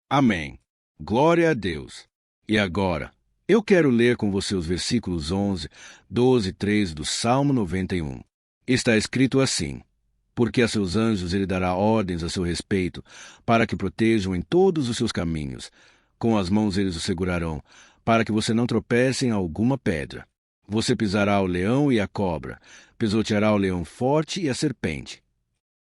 Amém. Glória a Deus. E agora, eu quero ler com você os versículos 11, 12 e 13 do Salmo 91. Está escrito assim: Porque a seus anjos ele dará ordens a seu respeito, para que protejam em todos os seus caminhos. Com as mãos eles o segurarão, para que você não tropece em alguma pedra. Você pisará o leão e a cobra, pisoteará o leão forte e a serpente.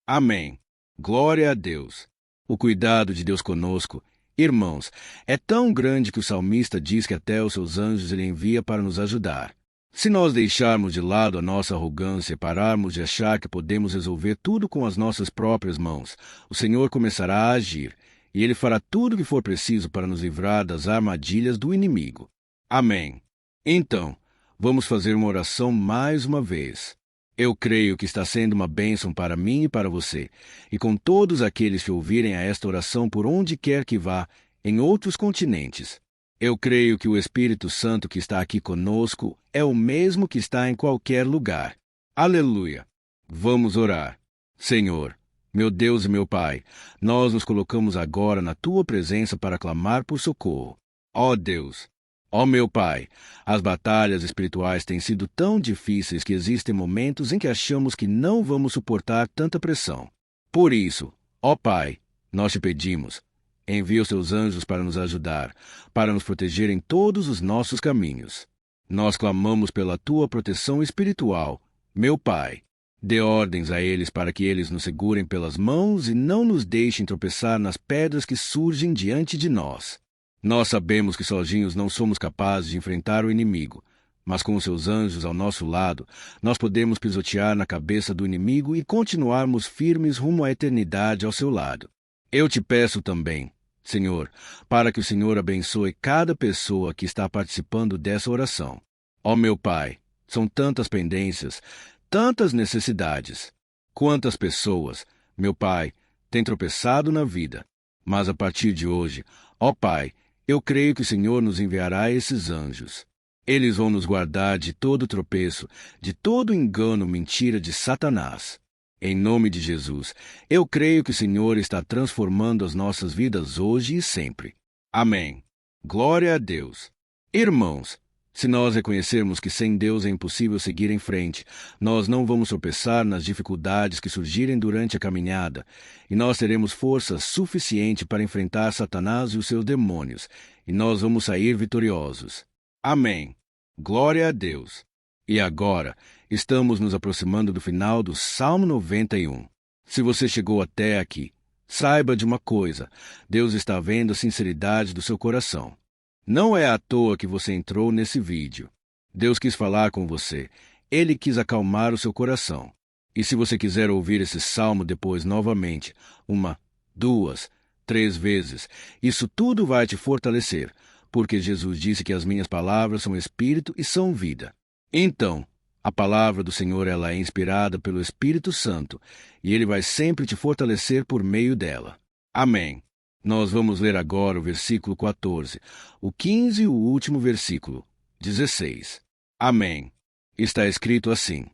Amém. Glória a Deus. O cuidado de Deus conosco, irmãos, é tão grande que o salmista diz que até os seus anjos ele envia para nos ajudar. Se nós deixarmos de lado a nossa arrogância e pararmos de achar que podemos resolver tudo com as nossas próprias mãos, o Senhor começará a agir, e Ele fará tudo o que for preciso para nos livrar das armadilhas do inimigo. Amém. Então, vamos fazer uma oração mais uma vez. Eu creio que está sendo uma bênção para mim e para você, e com todos aqueles que ouvirem a esta oração por onde quer que vá, em outros continentes. Eu creio que o Espírito Santo que está aqui conosco é o mesmo que está em qualquer lugar. Aleluia! Vamos orar. Senhor, meu Deus e meu Pai, nós nos colocamos agora na Tua presença para clamar por socorro. Ó Deus! Ó meu Pai, as batalhas espirituais têm sido tão difíceis que existem momentos em que achamos que não vamos suportar tanta pressão. Por isso, ó Pai, nós te pedimos, Envia os seus anjos para nos ajudar, para nos proteger em todos os nossos caminhos. Nós clamamos pela tua proteção espiritual, meu Pai. Dê ordens a eles para que eles nos segurem pelas mãos e não nos deixem tropeçar nas pedras que surgem diante de nós. Nós sabemos que sozinhos não somos capazes de enfrentar o inimigo, mas com os seus anjos ao nosso lado, nós podemos pisotear na cabeça do inimigo e continuarmos firmes rumo à eternidade ao seu lado. Eu te peço também, Senhor, para que o Senhor abençoe cada pessoa que está participando dessa oração. Ó meu Pai, são tantas pendências, tantas necessidades. Quantas pessoas, meu Pai, têm tropeçado na vida. Mas a partir de hoje, ó Pai, eu creio que o Senhor nos enviará esses anjos. Eles vão nos guardar de todo tropeço, de todo engano, mentira de Satanás. Em nome de Jesus, eu creio que o Senhor está transformando as nossas vidas hoje e sempre. Amém. Glória a Deus. Irmãos, se nós reconhecermos que sem Deus é impossível seguir em frente, nós não vamos tropeçar nas dificuldades que surgirem durante a caminhada, e nós teremos força suficiente para enfrentar Satanás e os seus demônios, e nós vamos sair vitoriosos. Amém. Glória a Deus. E agora, estamos nos aproximando do final do Salmo 91. Se você chegou até aqui, saiba de uma coisa: Deus está vendo a sinceridade do seu coração. Não é à toa que você entrou nesse vídeo. Deus quis falar com você. Ele quis acalmar o seu coração. E se você quiser ouvir esse salmo depois novamente, 1, 2, 3 vezes, isso tudo vai te fortalecer, porque Jesus disse que as minhas palavras são espírito e são vida. Então, a palavra do Senhor ela é inspirada pelo Espírito Santo, e ele vai sempre te fortalecer por meio dela. Amém. Nós vamos ler agora o versículo 14, o 15 e o último versículo, 16. Amém. Está escrito assim: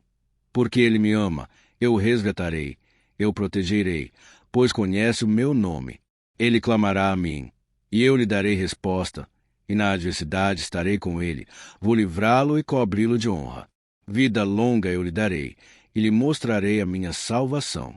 Porque ele me ama, eu o resgatarei, eu o protegerei, pois conhece o meu nome. Ele clamará a mim, e eu lhe darei resposta, e na adversidade estarei com ele, vou livrá-lo e cobri-lo de honra. Vida longa eu lhe darei, e lhe mostrarei a minha salvação.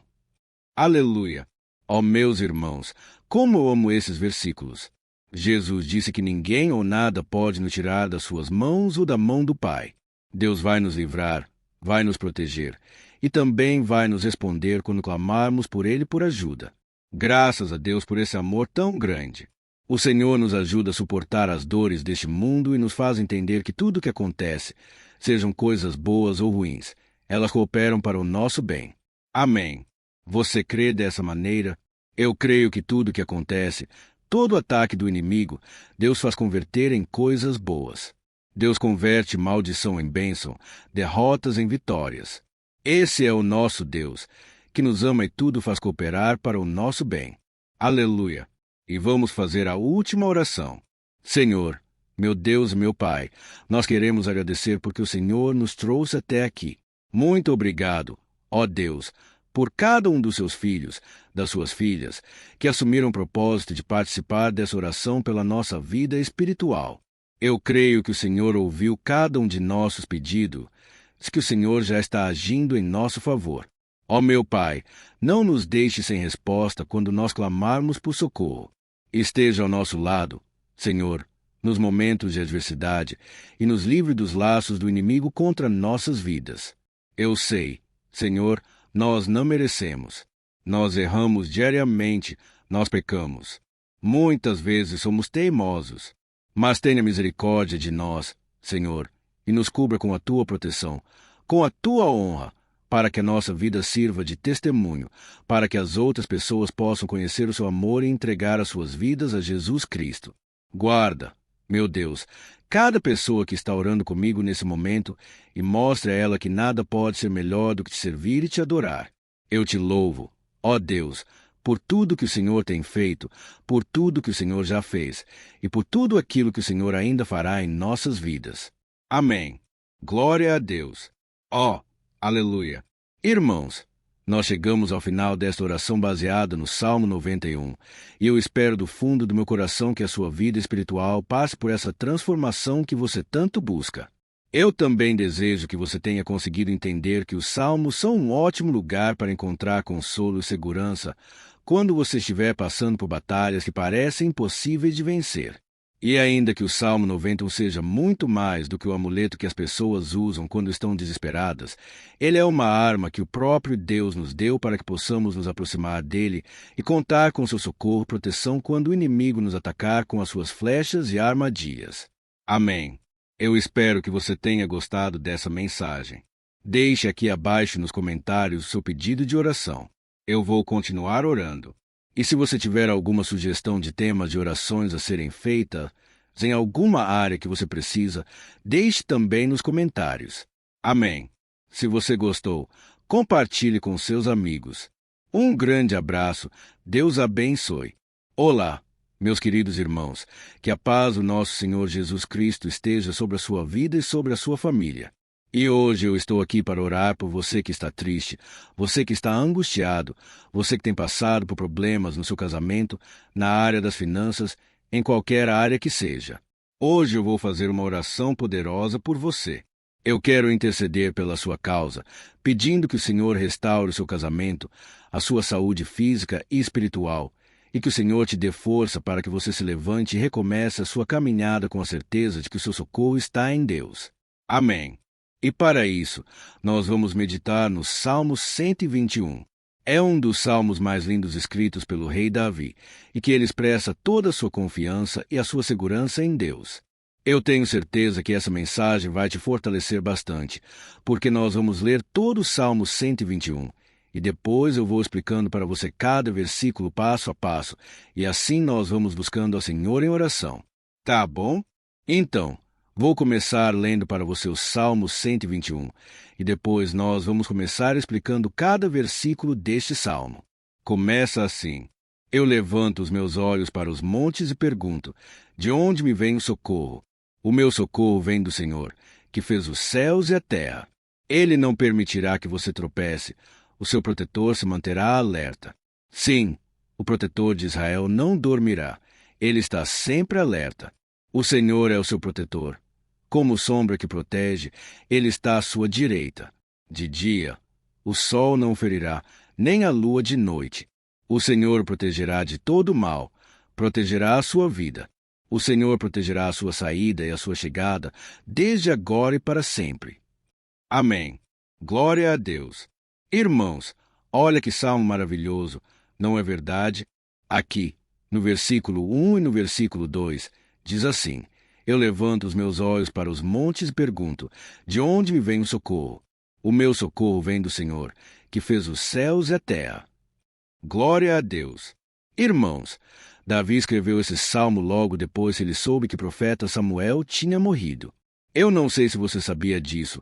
Aleluia! Ó meus irmãos, como eu amo esses versículos! Jesus disse que ninguém ou nada pode nos tirar das suas mãos ou da mão do Pai. Deus vai nos livrar, vai nos proteger, e também vai nos responder quando clamarmos por Ele por ajuda. Graças a Deus por esse amor tão grande. O Senhor nos ajuda a suportar as dores deste mundo e nos faz entender que tudo o que acontece, sejam coisas boas ou ruins, elas cooperam para o nosso bem. Amém. Você crê dessa maneira? Eu creio que tudo o que acontece, todo ataque do inimigo, Deus faz converter em coisas boas. Deus converte maldição em bênção, derrotas em vitórias. Esse é o nosso Deus, que nos ama e tudo faz cooperar para o nosso bem. Aleluia! E vamos fazer a última oração. Senhor, meu Deus e meu Pai, nós queremos agradecer porque o Senhor nos trouxe até aqui. Muito obrigado, ó Deus, por cada um dos seus filhos, das suas filhas, que assumiram o propósito de participar dessa oração pela nossa vida espiritual. Eu creio que o Senhor ouviu cada um de nossos pedidos, que o Senhor já está agindo em nosso favor. Ó meu Pai, não nos deixe sem resposta quando nós clamarmos por socorro. Esteja ao nosso lado, Senhor, nos momentos de adversidade, e nos livre dos laços do inimigo contra nossas vidas. Eu sei, Senhor, nós não merecemos. Nós erramos diariamente, nós pecamos. Muitas vezes somos teimosos. Mas tenha misericórdia de nós, Senhor, e nos cubra com a tua proteção, com a tua honra, para que a nossa vida sirva de testemunho, para que as outras pessoas possam conhecer o seu amor e entregar as suas vidas a Jesus Cristo. Guarda, meu Deus, cada pessoa que está orando comigo nesse momento e mostre a ela que nada pode ser melhor do que te servir e te adorar. Eu te louvo, ó Deus, por tudo que o Senhor tem feito, por tudo que o Senhor já fez e por tudo aquilo que o Senhor ainda fará em nossas vidas. Amém. Glória a Deus. Ó, aleluia. Irmãos, nós chegamos ao final desta oração baseada no Salmo 91, e eu espero do fundo do meu coração que a sua vida espiritual passe por essa transformação que você tanto busca. Eu também desejo que você tenha conseguido entender que os Salmos são um ótimo lugar para encontrar consolo e segurança quando você estiver passando por batalhas que parecem impossíveis de vencer. E ainda que o Salmo 91 seja muito mais do que o amuleto que as pessoas usam quando estão desesperadas, ele é uma arma que o próprio Deus nos deu para que possamos nos aproximar dele e contar com seu socorro e proteção quando o inimigo nos atacar com as suas flechas e armadilhas. Amém. Eu espero que você tenha gostado dessa mensagem. Deixe aqui abaixo nos comentários o seu pedido de oração. Eu vou continuar orando. E se você tiver alguma sugestão de temas de orações a serem feitas em alguma área que você precisa, deixe também nos comentários. Amém. Se você gostou, compartilhe com seus amigos. Um grande abraço. Deus abençoe. Olá, meus queridos irmãos. Que a paz do nosso Senhor Jesus Cristo esteja sobre a sua vida e sobre a sua família. E hoje eu estou aqui para orar por você que está triste, você que está angustiado, você que tem passado por problemas no seu casamento, na área das finanças, em qualquer área que seja. Hoje eu vou fazer uma oração poderosa por você. Eu quero interceder pela sua causa, pedindo que o Senhor restaure o seu casamento, a sua saúde física e espiritual, e que o Senhor te dê força para que você se levante e recomece a sua caminhada com a certeza de que o seu socorro está em Deus. Amém. E para isso, nós vamos meditar no Salmo 121. É um dos salmos mais lindos escritos pelo rei Davi, e que ele expressa toda a sua confiança e a sua segurança em Deus. Eu tenho certeza que essa mensagem vai te fortalecer bastante, porque nós vamos ler todo o Salmo 121, e depois eu vou explicando para você cada versículo passo a passo, e assim nós vamos buscando ao Senhor em oração. Tá bom? Então, vou começar lendo para você o Salmo 121, e depois nós vamos começar explicando cada versículo deste salmo. Começa assim: Eu levanto os meus olhos para os montes e pergunto, de onde me vem o socorro? O meu socorro vem do Senhor, que fez os céus e a terra. Ele não permitirá que você tropece, o seu protetor se manterá alerta. Sim, o protetor de Israel não dormirá, ele está sempre alerta. O Senhor é o seu protetor. Como sombra que protege, ele está à sua direita. De dia, o sol não o ferirá, nem a lua de noite. O Senhor o protegerá de todo mal, protegerá a sua vida. O Senhor protegerá a sua saída e a sua chegada, desde agora e para sempre. Amém. Glória a Deus. Irmãos, olha que salmo maravilhoso, não é verdade? Aqui, no versículo 1 e no versículo 2, diz assim: Eu levanto os meus olhos para os montes e pergunto, de onde me vem o socorro? O meu socorro vem do Senhor, que fez os céus e a terra. Glória a Deus. Irmãos, Davi escreveu esse salmo logo depois que ele soube que o profeta Samuel tinha morrido. Eu não sei se você sabia disso,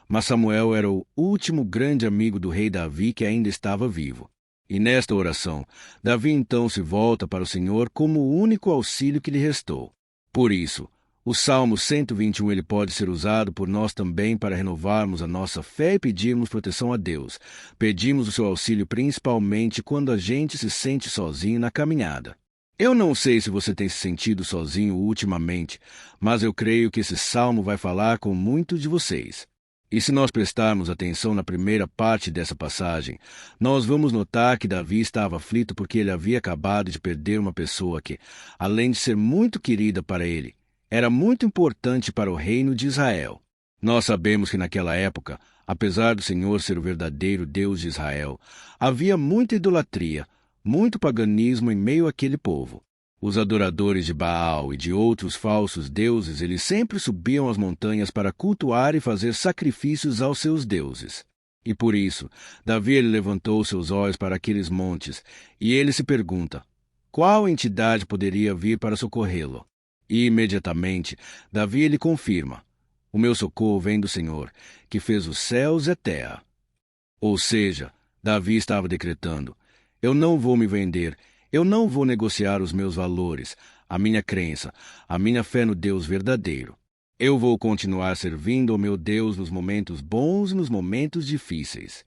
mas Samuel era o último grande amigo do rei Davi que ainda estava vivo. E nesta oração, Davi então se volta para o Senhor como o único auxílio que lhe restou. Por isso, o Salmo 121 ele pode ser usado por nós também para renovarmos a nossa fé e pedirmos proteção a Deus. Pedimos o seu auxílio principalmente quando a gente se sente sozinho na caminhada. Eu não sei se você tem se sentido sozinho ultimamente, mas eu creio que esse salmo vai falar com muitos de vocês. E se nós prestarmos atenção na primeira parte dessa passagem, nós vamos notar que Davi estava aflito porque ele havia acabado de perder uma pessoa que, além de ser muito querida para ele, era muito importante para o reino de Israel. Nós sabemos que naquela época, apesar do Senhor ser o verdadeiro Deus de Israel, havia muita idolatria, muito paganismo em meio àquele povo. Os adoradores de Baal e de outros falsos deuses, eles sempre subiam às montanhas para cultuar e fazer sacrifícios aos seus deuses. E por isso, Davi ele levantou seus olhos para aqueles montes, e ele se pergunta, qual entidade poderia vir para socorrê-lo? E imediatamente, Davi ele confirma, o meu socorro vem do Senhor, que fez os céus e a terra. Ou seja, Davi estava decretando, eu não vou me vender, eu não vou negociar os meus valores, a minha crença, a minha fé no Deus verdadeiro. Eu vou continuar servindo ao meu Deus nos momentos bons e nos momentos difíceis.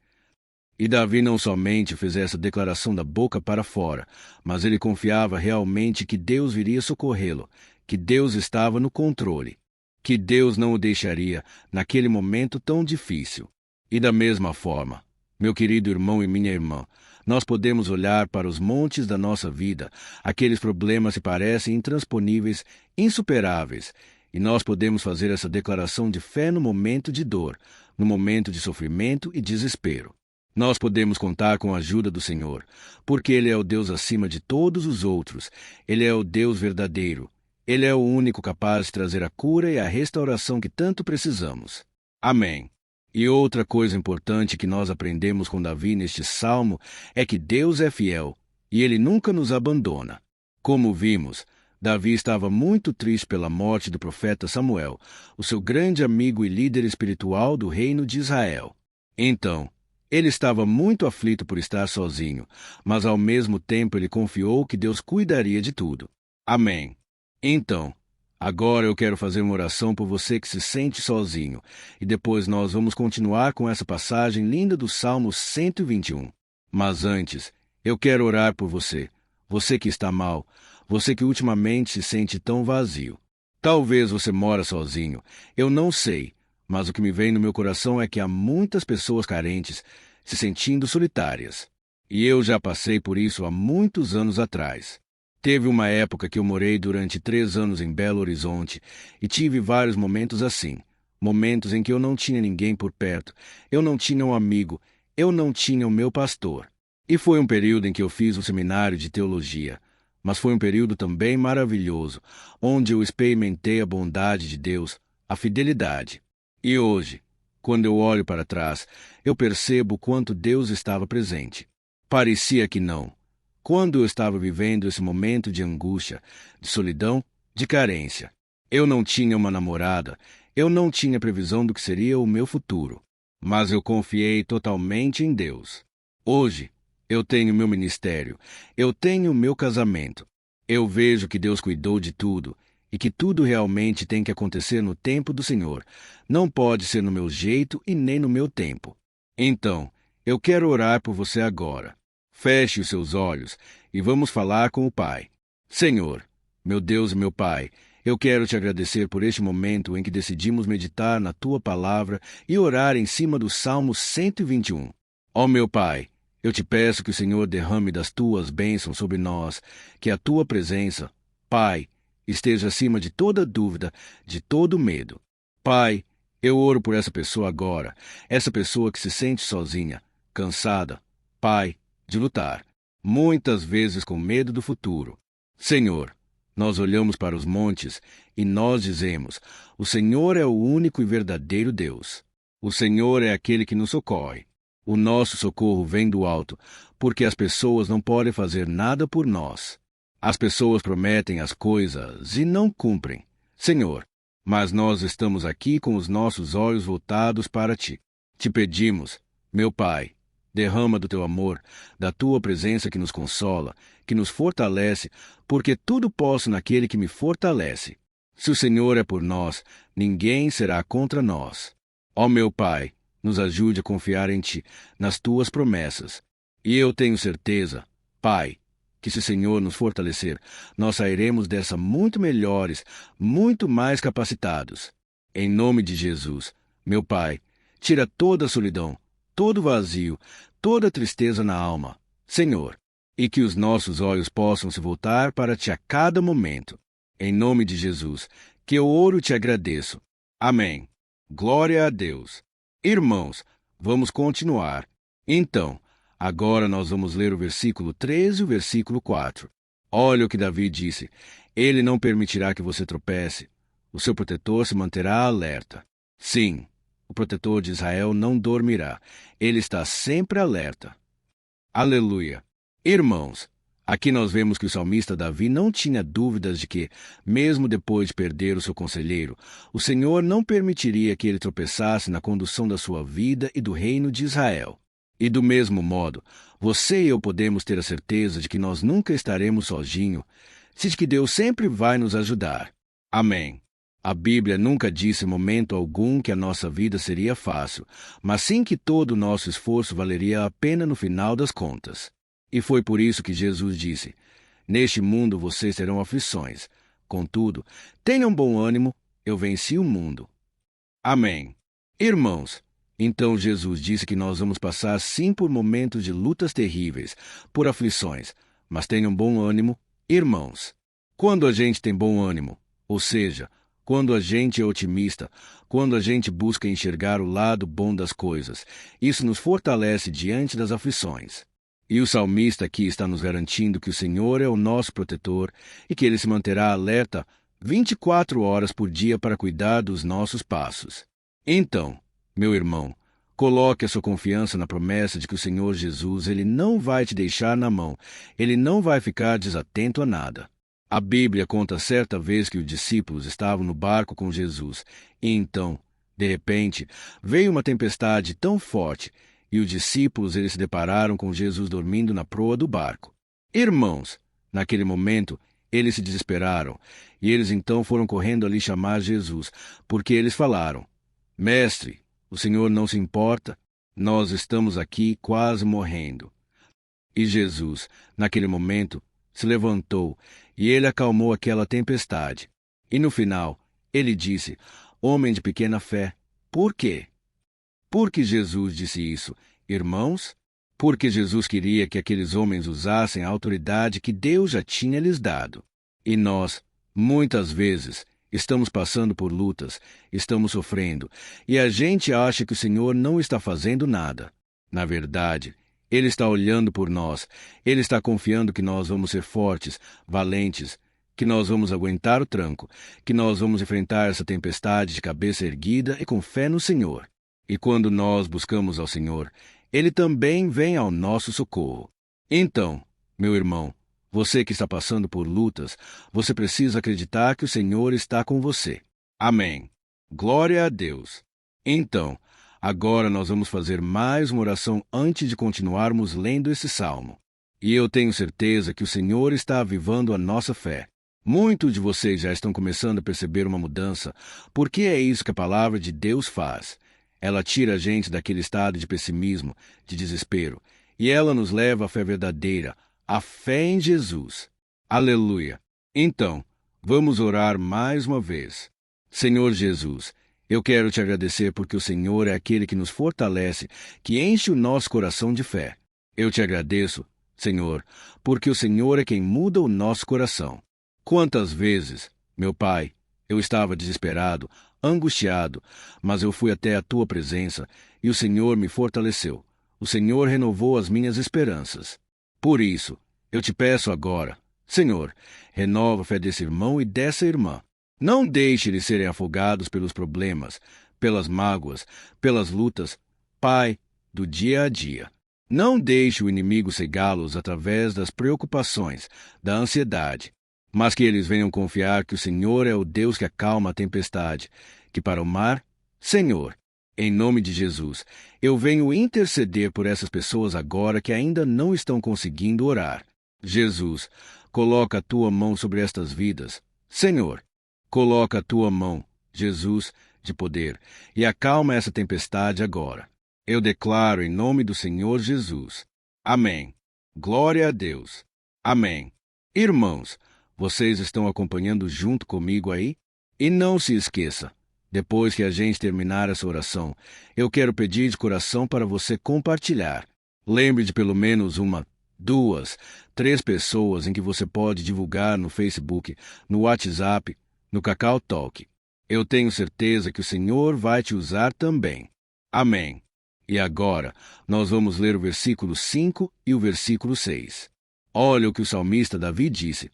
E Davi não somente fez essa declaração da boca para fora, mas ele confiava realmente que Deus viria socorrê-lo, que Deus estava no controle, que Deus não o deixaria naquele momento tão difícil. E da mesma forma, Meu querido irmão e minha irmã, nós podemos olhar para os montes da nossa vida, aqueles problemas que parecem intransponíveis, insuperáveis, e nós podemos fazer essa declaração de fé no momento de dor, no momento de sofrimento e desespero. Nós podemos contar com a ajuda do Senhor, porque Ele é o Deus acima de todos os outros. Ele é o Deus verdadeiro. Ele é o único capaz de trazer a cura e a restauração que tanto precisamos. Amém. E outra coisa importante que nós aprendemos com Davi neste salmo é que Deus é fiel e Ele nunca nos abandona. Como vimos, Davi estava muito triste pela morte do profeta Samuel, o seu grande amigo e líder espiritual do reino de Israel. Então, ele estava muito aflito por estar sozinho, mas ao mesmo tempo ele confiou que Deus cuidaria de tudo. Amém. Então, agora eu quero fazer uma oração por você que se sente sozinho, e depois nós vamos continuar com essa passagem linda do Salmo 121. Mas antes, eu quero orar por você, você que está mal, você que ultimamente se sente tão vazio. Talvez você mora sozinho, eu não sei, mas o que me vem no meu coração é que há muitas pessoas carentes se sentindo solitárias. E eu já passei por isso há muitos anos atrás. Teve uma época que eu morei durante 3 anos em Belo Horizonte e tive vários momentos assim. Momentos em que eu não tinha ninguém por perto, eu não tinha um amigo, eu não tinha o meu pastor. E foi um período em que eu fiz o seminário de teologia. Mas foi um período também maravilhoso, onde eu experimentei a bondade de Deus, a fidelidade. E hoje, quando eu olho para trás, eu percebo o quanto Deus estava presente. Parecia que não. Quando eu estava vivendo esse momento de angústia, de solidão, de carência. Eu não tinha uma namorada, eu não tinha previsão do que seria o meu futuro. Mas eu confiei totalmente em Deus. Hoje, eu tenho meu ministério, eu tenho meu casamento. Eu vejo que Deus cuidou de tudo e que tudo realmente tem que acontecer no tempo do Senhor. Não pode ser no meu jeito e nem no meu tempo. Então, eu quero orar por você agora. Feche os seus olhos e vamos falar com o Pai. Senhor, meu Deus e meu Pai, eu quero te agradecer por este momento em que decidimos meditar na Tua Palavra e orar em cima do Salmo 121. Ó meu Pai, eu te peço que o Senhor derrame das Tuas bênçãos sobre nós, que a Tua presença, Pai, esteja acima de toda dúvida, de todo medo. Pai, eu oro por essa pessoa agora, essa pessoa que se sente sozinha, cansada, Pai, de lutar, muitas vezes com medo do futuro. Senhor, nós olhamos para os montes e nós dizemos: o Senhor é o único e verdadeiro Deus. O Senhor é aquele que nos socorre. O nosso socorro vem do alto, porque as pessoas não podem fazer nada por nós. As pessoas prometem as coisas e não cumprem, Senhor, mas nós estamos aqui com os nossos olhos voltados para Ti. Te pedimos, meu Pai, derrama do Teu amor, da Tua presença que nos consola, que nos fortalece, porque tudo posso naquele que me fortalece. Se o Senhor é por nós, ninguém será contra nós. Ó meu Pai, nos ajude a confiar em Ti, nas Tuas promessas. E eu tenho certeza, Pai, que se o Senhor nos fortalecer, nós sairemos dessa muito melhores, muito mais capacitados. Em nome de Jesus, meu Pai, tira toda a solidão, todo vazio, toda tristeza na alma, Senhor, e que os nossos olhos possam se voltar para Ti a cada momento. Em nome de Jesus, que eu oro e Te agradeço. Amém. Glória a Deus. Irmãos, vamos continuar. Então, agora nós vamos ler o versículo 13 e o versículo 4. Olha o que Davi disse: Ele não permitirá que você tropece. O seu protetor se manterá alerta. Sim, o protetor de Israel não dormirá. Ele está sempre alerta. Aleluia. Irmãos, aqui nós vemos que o salmista Davi não tinha dúvidas de que, mesmo depois de perder o seu conselheiro, o Senhor não permitiria que ele tropeçasse na condução da sua vida e do reino de Israel. E do mesmo modo, você e eu podemos ter a certeza de que nós nunca estaremos sozinhos, de que Deus sempre vai nos ajudar. Amém. A Bíblia nunca disse em momento algum que a nossa vida seria fácil, mas sim que todo o nosso esforço valeria a pena no final das contas. E foi por isso que Jesus disse: Neste mundo vocês terão aflições. Contudo, tenham bom ânimo, eu venci o mundo. Amém. Irmãos, Então Jesus disse que nós vamos passar sim por momentos de lutas terríveis, por aflições, mas tenham bom ânimo, irmãos. Quando a gente tem bom ânimo, ou seja, quando a gente é otimista, quando a gente busca enxergar o lado bom das coisas, isso nos fortalece diante das aflições. E o salmista aqui está nos garantindo que o Senhor é o nosso protetor e que Ele se manterá alerta 24 horas por dia para cuidar dos nossos passos. Então, meu irmão, coloque a sua confiança na promessa de que o Senhor Jesus, Ele não vai te deixar na mão, Ele não vai ficar desatento a nada. A Bíblia conta certa vez que os discípulos estavam no barco com Jesus, e então, de repente, veio uma tempestade tão forte, e os discípulos eles se depararam com Jesus dormindo na proa do barco. Irmãos, naquele momento, eles se desesperaram, e eles então foram correndo ali chamar Jesus, porque eles falaram: Mestre, o Senhor não se importa? Nós estamos aqui quase morrendo. E Jesus, naquele momento, se levantou, e ele acalmou aquela tempestade. E no final, ele disse: Homem de pequena fé, por quê? Por que Jesus disse isso, irmãos? Porque Jesus queria que aqueles homens usassem a autoridade que Deus já tinha lhes dado. E nós, muitas vezes, estamos passando por lutas, estamos sofrendo, e a gente acha que o Senhor não está fazendo nada. Na verdade, Ele está olhando por nós, Ele está confiando que nós vamos ser fortes, valentes, que nós vamos aguentar o tranco, que nós vamos enfrentar essa tempestade de cabeça erguida e com fé no Senhor. E quando nós buscamos ao Senhor, Ele também vem ao nosso socorro. Então, meu irmão, você que está passando por lutas, você precisa acreditar que o Senhor está com você. Amém. Glória a Deus. Então, agora nós vamos fazer mais uma oração antes de continuarmos lendo esse salmo. E eu tenho certeza que o Senhor está avivando a nossa fé. Muitos de vocês já estão começando a perceber uma mudança, porque é isso que a palavra de Deus faz. Ela tira a gente daquele estado de pessimismo, de desespero, e ela nos leva à fé verdadeira, a fé em Jesus. Aleluia! Então, vamos orar mais uma vez. Senhor Jesus, eu quero te agradecer porque o Senhor é aquele que nos fortalece, que enche o nosso coração de fé. Eu te agradeço, Senhor, porque o Senhor é quem muda o nosso coração. Quantas vezes, meu Pai, eu estava desesperado, angustiado, mas eu fui até a tua presença e o Senhor me fortaleceu. O Senhor renovou as minhas esperanças. Por isso, eu te peço agora, Senhor, renova a fé desse irmão e dessa irmã. Não deixe eles serem afogados pelos problemas, pelas mágoas, pelas lutas, Pai, do dia a dia. Não deixe o inimigo cegá-los através das preocupações, da ansiedade, mas que eles venham confiar que o Senhor é o Deus que acalma a tempestade, que para o mar, Senhor, em nome de Jesus, eu venho interceder por essas pessoas agora que ainda não estão conseguindo orar. Jesus, coloca a tua mão sobre estas vidas. Senhor, coloca a tua mão, Jesus, de poder, e acalma essa tempestade agora. Eu declaro em nome do Senhor Jesus. Amém. Glória a Deus. Amém. Irmãos, vocês estão acompanhando junto comigo aí? E não se esqueça, depois que a gente terminar essa oração, eu quero pedir de coração para você compartilhar. Lembre de pelo menos 1, 2, 3 pessoas em que você pode divulgar no Facebook, no WhatsApp, no Cacau Talk. Eu tenho certeza que o Senhor vai te usar também. Amém. E agora, nós vamos ler o versículo 5 e o versículo 6. Olha o que o salmista Davi disse.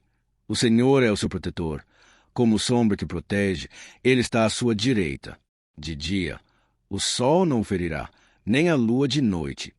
O Senhor é o seu protetor. Como sombra que protege, Ele está à sua direita. De dia, o sol não o ferirá, nem a lua de noite.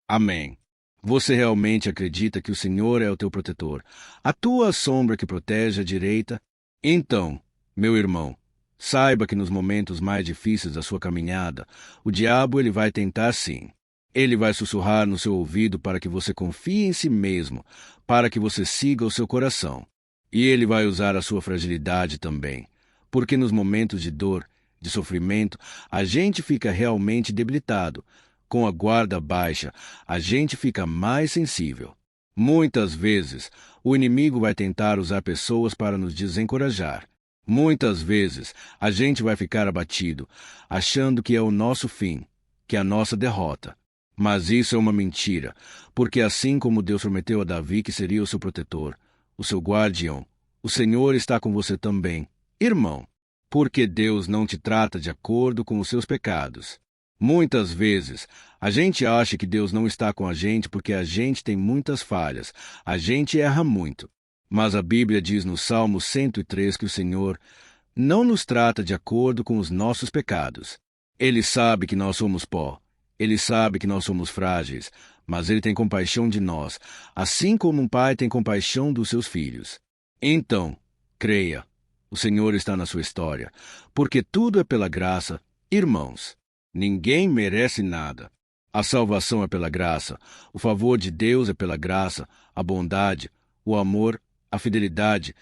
Amém. Você realmente acredita que o Senhor é o teu protetor, a tua sombra que protege à direita? Então, meu irmão, saiba que nos momentos mais difíceis da sua caminhada, o diabo ele vai tentar sim. Ele vai sussurrar no seu ouvido para que você confie em si mesmo, para que você siga o seu coração. E ele vai usar a sua fragilidade também, porque nos momentos de dor, de sofrimento, a gente fica realmente debilitado. Com a guarda baixa, a gente fica mais sensível. Muitas vezes, o inimigo vai tentar usar pessoas para nos desencorajar. Muitas vezes, a gente vai ficar abatido, achando que é o nosso fim. que é a nossa derrota. Mas isso é uma mentira, porque assim como Deus prometeu a Davi que seria o seu protetor, o seu guardião, o Senhor está com você também, irmão, porque Deus não te trata de acordo com os seus pecados. Muitas vezes, a gente acha que Deus não está com a gente porque a gente tem muitas falhas, a gente erra muito. Mas a Bíblia diz no Salmo 103 que o Senhor não nos trata de acordo com os nossos pecados. Ele sabe que nós somos pó. Ele sabe que nós somos frágeis, mas Ele tem compaixão de nós, assim como um pai tem compaixão dos seus filhos. Então, creia, o Senhor está na sua história, porque tudo é pela graça, irmãos. Ninguém merece nada. A salvação é pela graça, o favor de Deus é pela graça, a bondade, o amor, a fidelidade.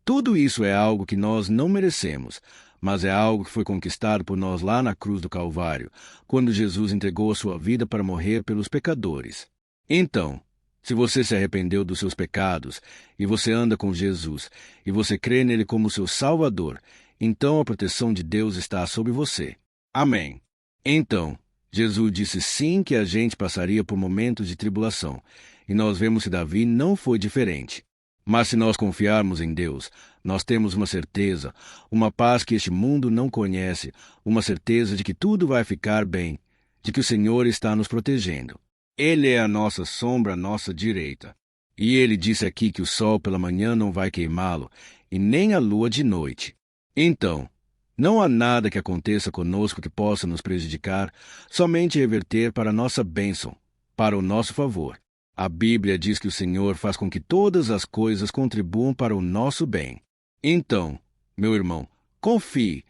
Tudo isso é algo que nós não merecemos, mas é algo que foi conquistado por nós lá na cruz do Calvário, quando Jesus entregou a sua vida para morrer pelos pecadores. Então, se você se arrependeu dos seus pecados, e você anda com Jesus, e você crê nele como seu Salvador, então a proteção de Deus está sobre você. Amém. Então, Jesus disse sim que a gente passaria por momentos de tribulação, e nós vemos que Davi não foi diferente. Mas se nós confiarmos em Deus, nós temos uma certeza, uma paz que este mundo não conhece, uma certeza de que tudo vai ficar bem, de que o Senhor está nos protegendo. Ele é a nossa sombra à nossa direita. E ele disse aqui que o sol pela manhã não vai queimá-lo, e nem a lua de noite. Então, não há nada que aconteça conosco que possa nos prejudicar, somente reverter para a nossa bênção, para o nosso favor. A Bíblia diz que o Senhor faz com que todas as coisas contribuam para o nosso bem. Então, meu irmão, confie,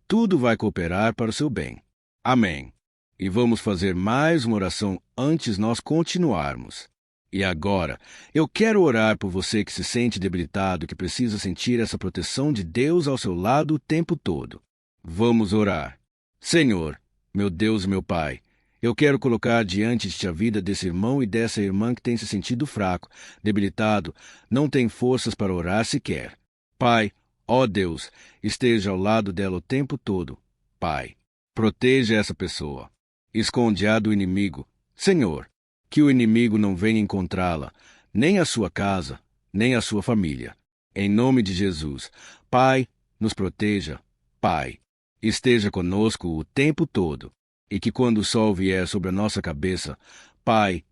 tudo vai cooperar para o seu bem. Amém. E vamos fazer mais uma oração antes nós continuarmos. E agora, eu quero orar por você que se sente debilitado, que precisa sentir essa proteção de Deus ao seu lado o tempo todo. Vamos orar. Senhor, meu Deus e meu Pai, eu quero colocar diante de ti a vida desse irmão e dessa irmã que tem se sentido fraco, debilitado, não tem forças para orar sequer. Pai, ó Deus, esteja ao lado dela o tempo todo. Pai, proteja essa pessoa. Esconde-a do inimigo. Senhor, que o inimigo não venha encontrá-la, nem a sua casa, nem a sua família. Em nome de Jesus, Pai, nos proteja. Pai, esteja conosco o tempo todo. E que quando o sol vier sobre a nossa cabeça, Pai,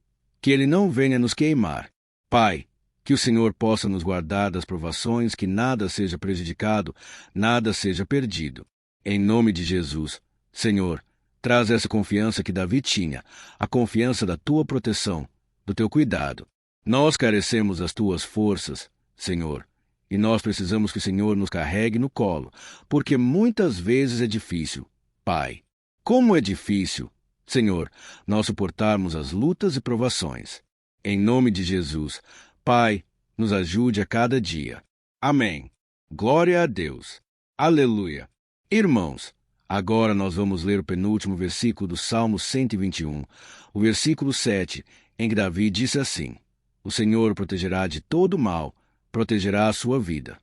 que ele não venha nos queimar. Pai, que o Senhor possa nos guardar das provações, que nada seja prejudicado, nada seja perdido. Em nome de Jesus, Senhor, traz essa confiança que Davi tinha, a confiança da tua proteção, do teu cuidado. Nós carecemos das tuas forças, Senhor, e nós precisamos que o Senhor nos carregue no colo, porque muitas vezes é difícil, Pai. Como é difícil, Senhor, nós suportarmos as lutas e provações. Em nome de Jesus, Pai, nos ajude a cada dia. Amém. Glória a Deus. Aleluia. Irmãos, agora nós vamos ler o penúltimo versículo do Salmo 121, o versículo 7, em que Davi disse assim: O Senhor o protegerá de todo mal, protegerá a sua vida.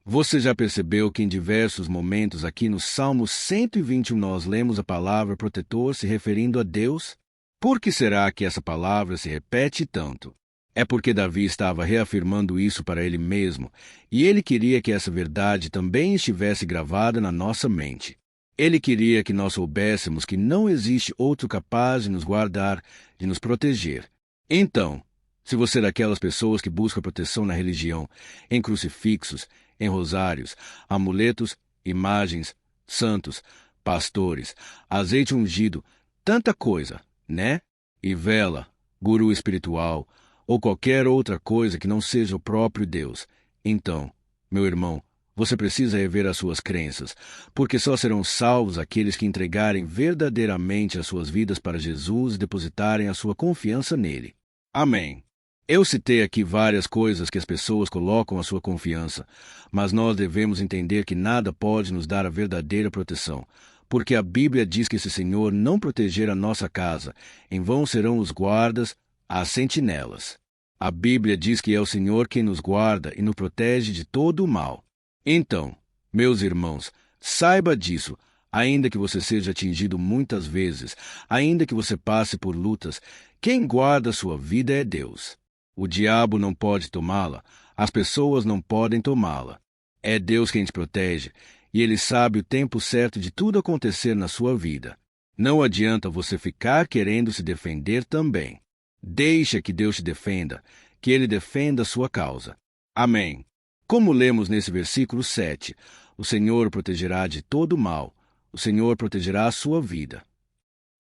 Você já percebeu que em diversos momentos aqui no Salmo 121 nós lemos a palavra protetor se referindo a Deus? Por que será que essa palavra se repete tanto? É porque Davi estava reafirmando isso para ele mesmo, e ele queria que essa verdade também estivesse gravada na nossa mente. Ele queria que nós soubéssemos que não existe outro capaz de nos guardar, de nos proteger. Então, se você é daquelas pessoas que buscam proteção na religião, em crucifixos, em rosários, amuletos, imagens, santos, pastores, azeite ungido, tanta coisa, né? E vela, guru espiritual, ou qualquer outra coisa que não seja o próprio Deus. Então, meu irmão, você precisa rever as suas crenças, porque só serão salvos aqueles que entregarem verdadeiramente as suas vidas para Jesus e depositarem a sua confiança nele. Amém. Eu citei aqui várias coisas que as pessoas colocam a sua confiança, mas nós devemos entender que nada pode nos dar a verdadeira proteção, porque a Bíblia diz que se o Senhor não proteger a nossa casa, em vão serão os guardas, as sentinelas. A Bíblia diz que é o Senhor quem nos guarda e nos protege de todo o mal. Então, meus irmãos, saiba disso, Ainda que você seja atingido muitas vezes, ainda que você passe por lutas, quem guarda sua vida é Deus. O diabo não pode tomá-la, as pessoas não podem tomá-la. É Deus quem te protege, e Ele sabe o tempo certo de tudo acontecer na sua vida. Não adianta você ficar querendo se defender também. Deixa que Deus te defenda, que Ele defenda a sua causa. Amém. Como lemos nesse versículo 7, o Senhor protegerá de todo mal, o Senhor protegerá a sua vida.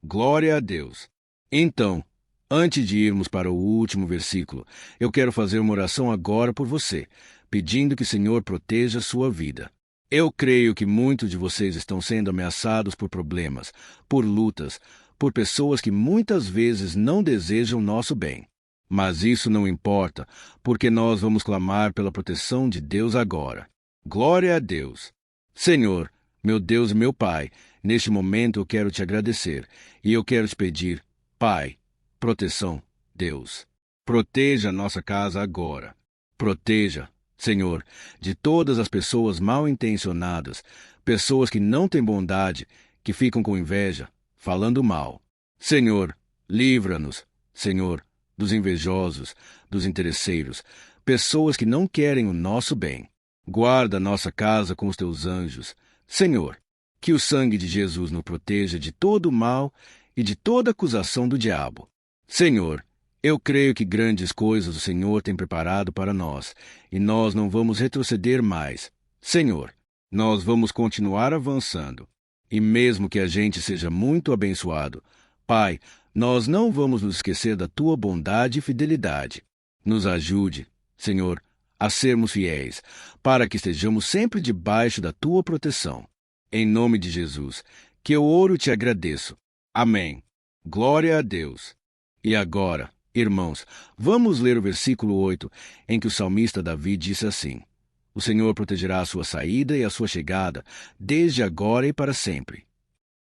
Glória a Deus. Então, antes de irmos para o último versículo, eu quero fazer uma oração agora por você, pedindo que o Senhor proteja a sua vida. Eu creio que muitos de vocês estão sendo ameaçados por problemas, por lutas, por pessoas que muitas vezes não desejam nosso bem. Mas isso não importa, porque nós vamos clamar pela proteção de Deus agora. Glória a Deus. Senhor, meu Deus e meu Pai, neste momento eu quero te agradecer e eu quero te pedir, Pai, proteção, Deus. Proteja a nossa casa agora. Proteja, Senhor, de todas as pessoas mal intencionadas, pessoas que não têm bondade, que ficam com inveja, falando mal. Senhor, livra-nos, Senhor, dos invejosos, dos interesseiros, pessoas que não querem o nosso bem. Guarda nossa casa com os teus anjos. Senhor, que o sangue de Jesus nos proteja de todo o mal e de toda acusação do diabo. Senhor, eu creio que grandes coisas o Senhor tem preparado para nós, e nós não vamos retroceder mais. Senhor, nós vamos continuar avançando. E mesmo que a gente seja muito abençoado, Pai, nós não vamos nos esquecer da Tua bondade e fidelidade. Nos ajude, Senhor, a sermos fiéis, para que estejamos sempre debaixo da Tua proteção. Em nome de Jesus, que eu oro e te agradeço. Amém. Glória a Deus. E agora, irmãos, vamos ler o versículo 8, em que o salmista Davi disse assim: O Senhor protegerá a sua saída e a sua chegada, desde agora e para sempre.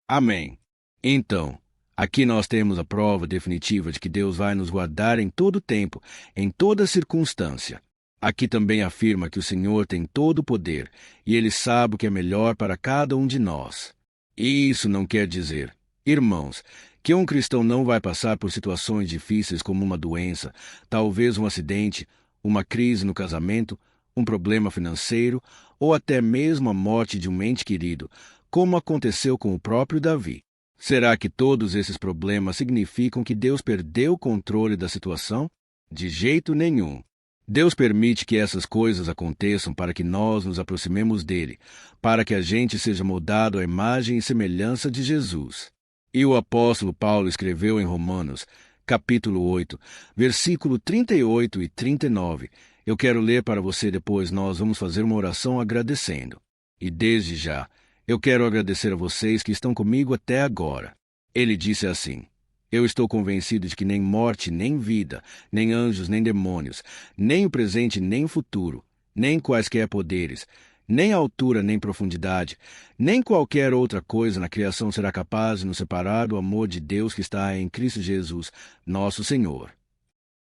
Amém. Então, aqui nós temos a prova definitiva de que Deus vai nos guardar em todo tempo, em toda circunstância. Aqui também afirma que o Senhor tem todo o poder, e Ele sabe o que é melhor para cada um de nós. E isso não quer dizer, irmãos, que um cristão não vai passar por situações difíceis como uma doença, talvez um acidente, uma crise no casamento, um problema financeiro ou até mesmo a morte de um ente querido, como aconteceu com o próprio Davi. Será que todos esses problemas significam que Deus perdeu o controle da situação? De jeito nenhum. Deus permite que essas coisas aconteçam para que nós nos aproximemos dele, para que a gente seja moldado à imagem e semelhança de Jesus. E o apóstolo Paulo escreveu em Romanos, capítulo 8, versículo 38 e 39. Eu quero ler para você depois, nós vamos fazer uma oração agradecendo. E desde já, eu quero agradecer a vocês que estão comigo até agora. Ele disse assim: Eu estou convencido de que nem morte, nem vida, nem anjos, nem demônios, nem o presente, nem o futuro, nem quaisquer poderes, nem altura, nem profundidade, nem qualquer outra coisa na criação será capaz de nos separar do amor de Deus que está em Cristo Jesus, nosso Senhor.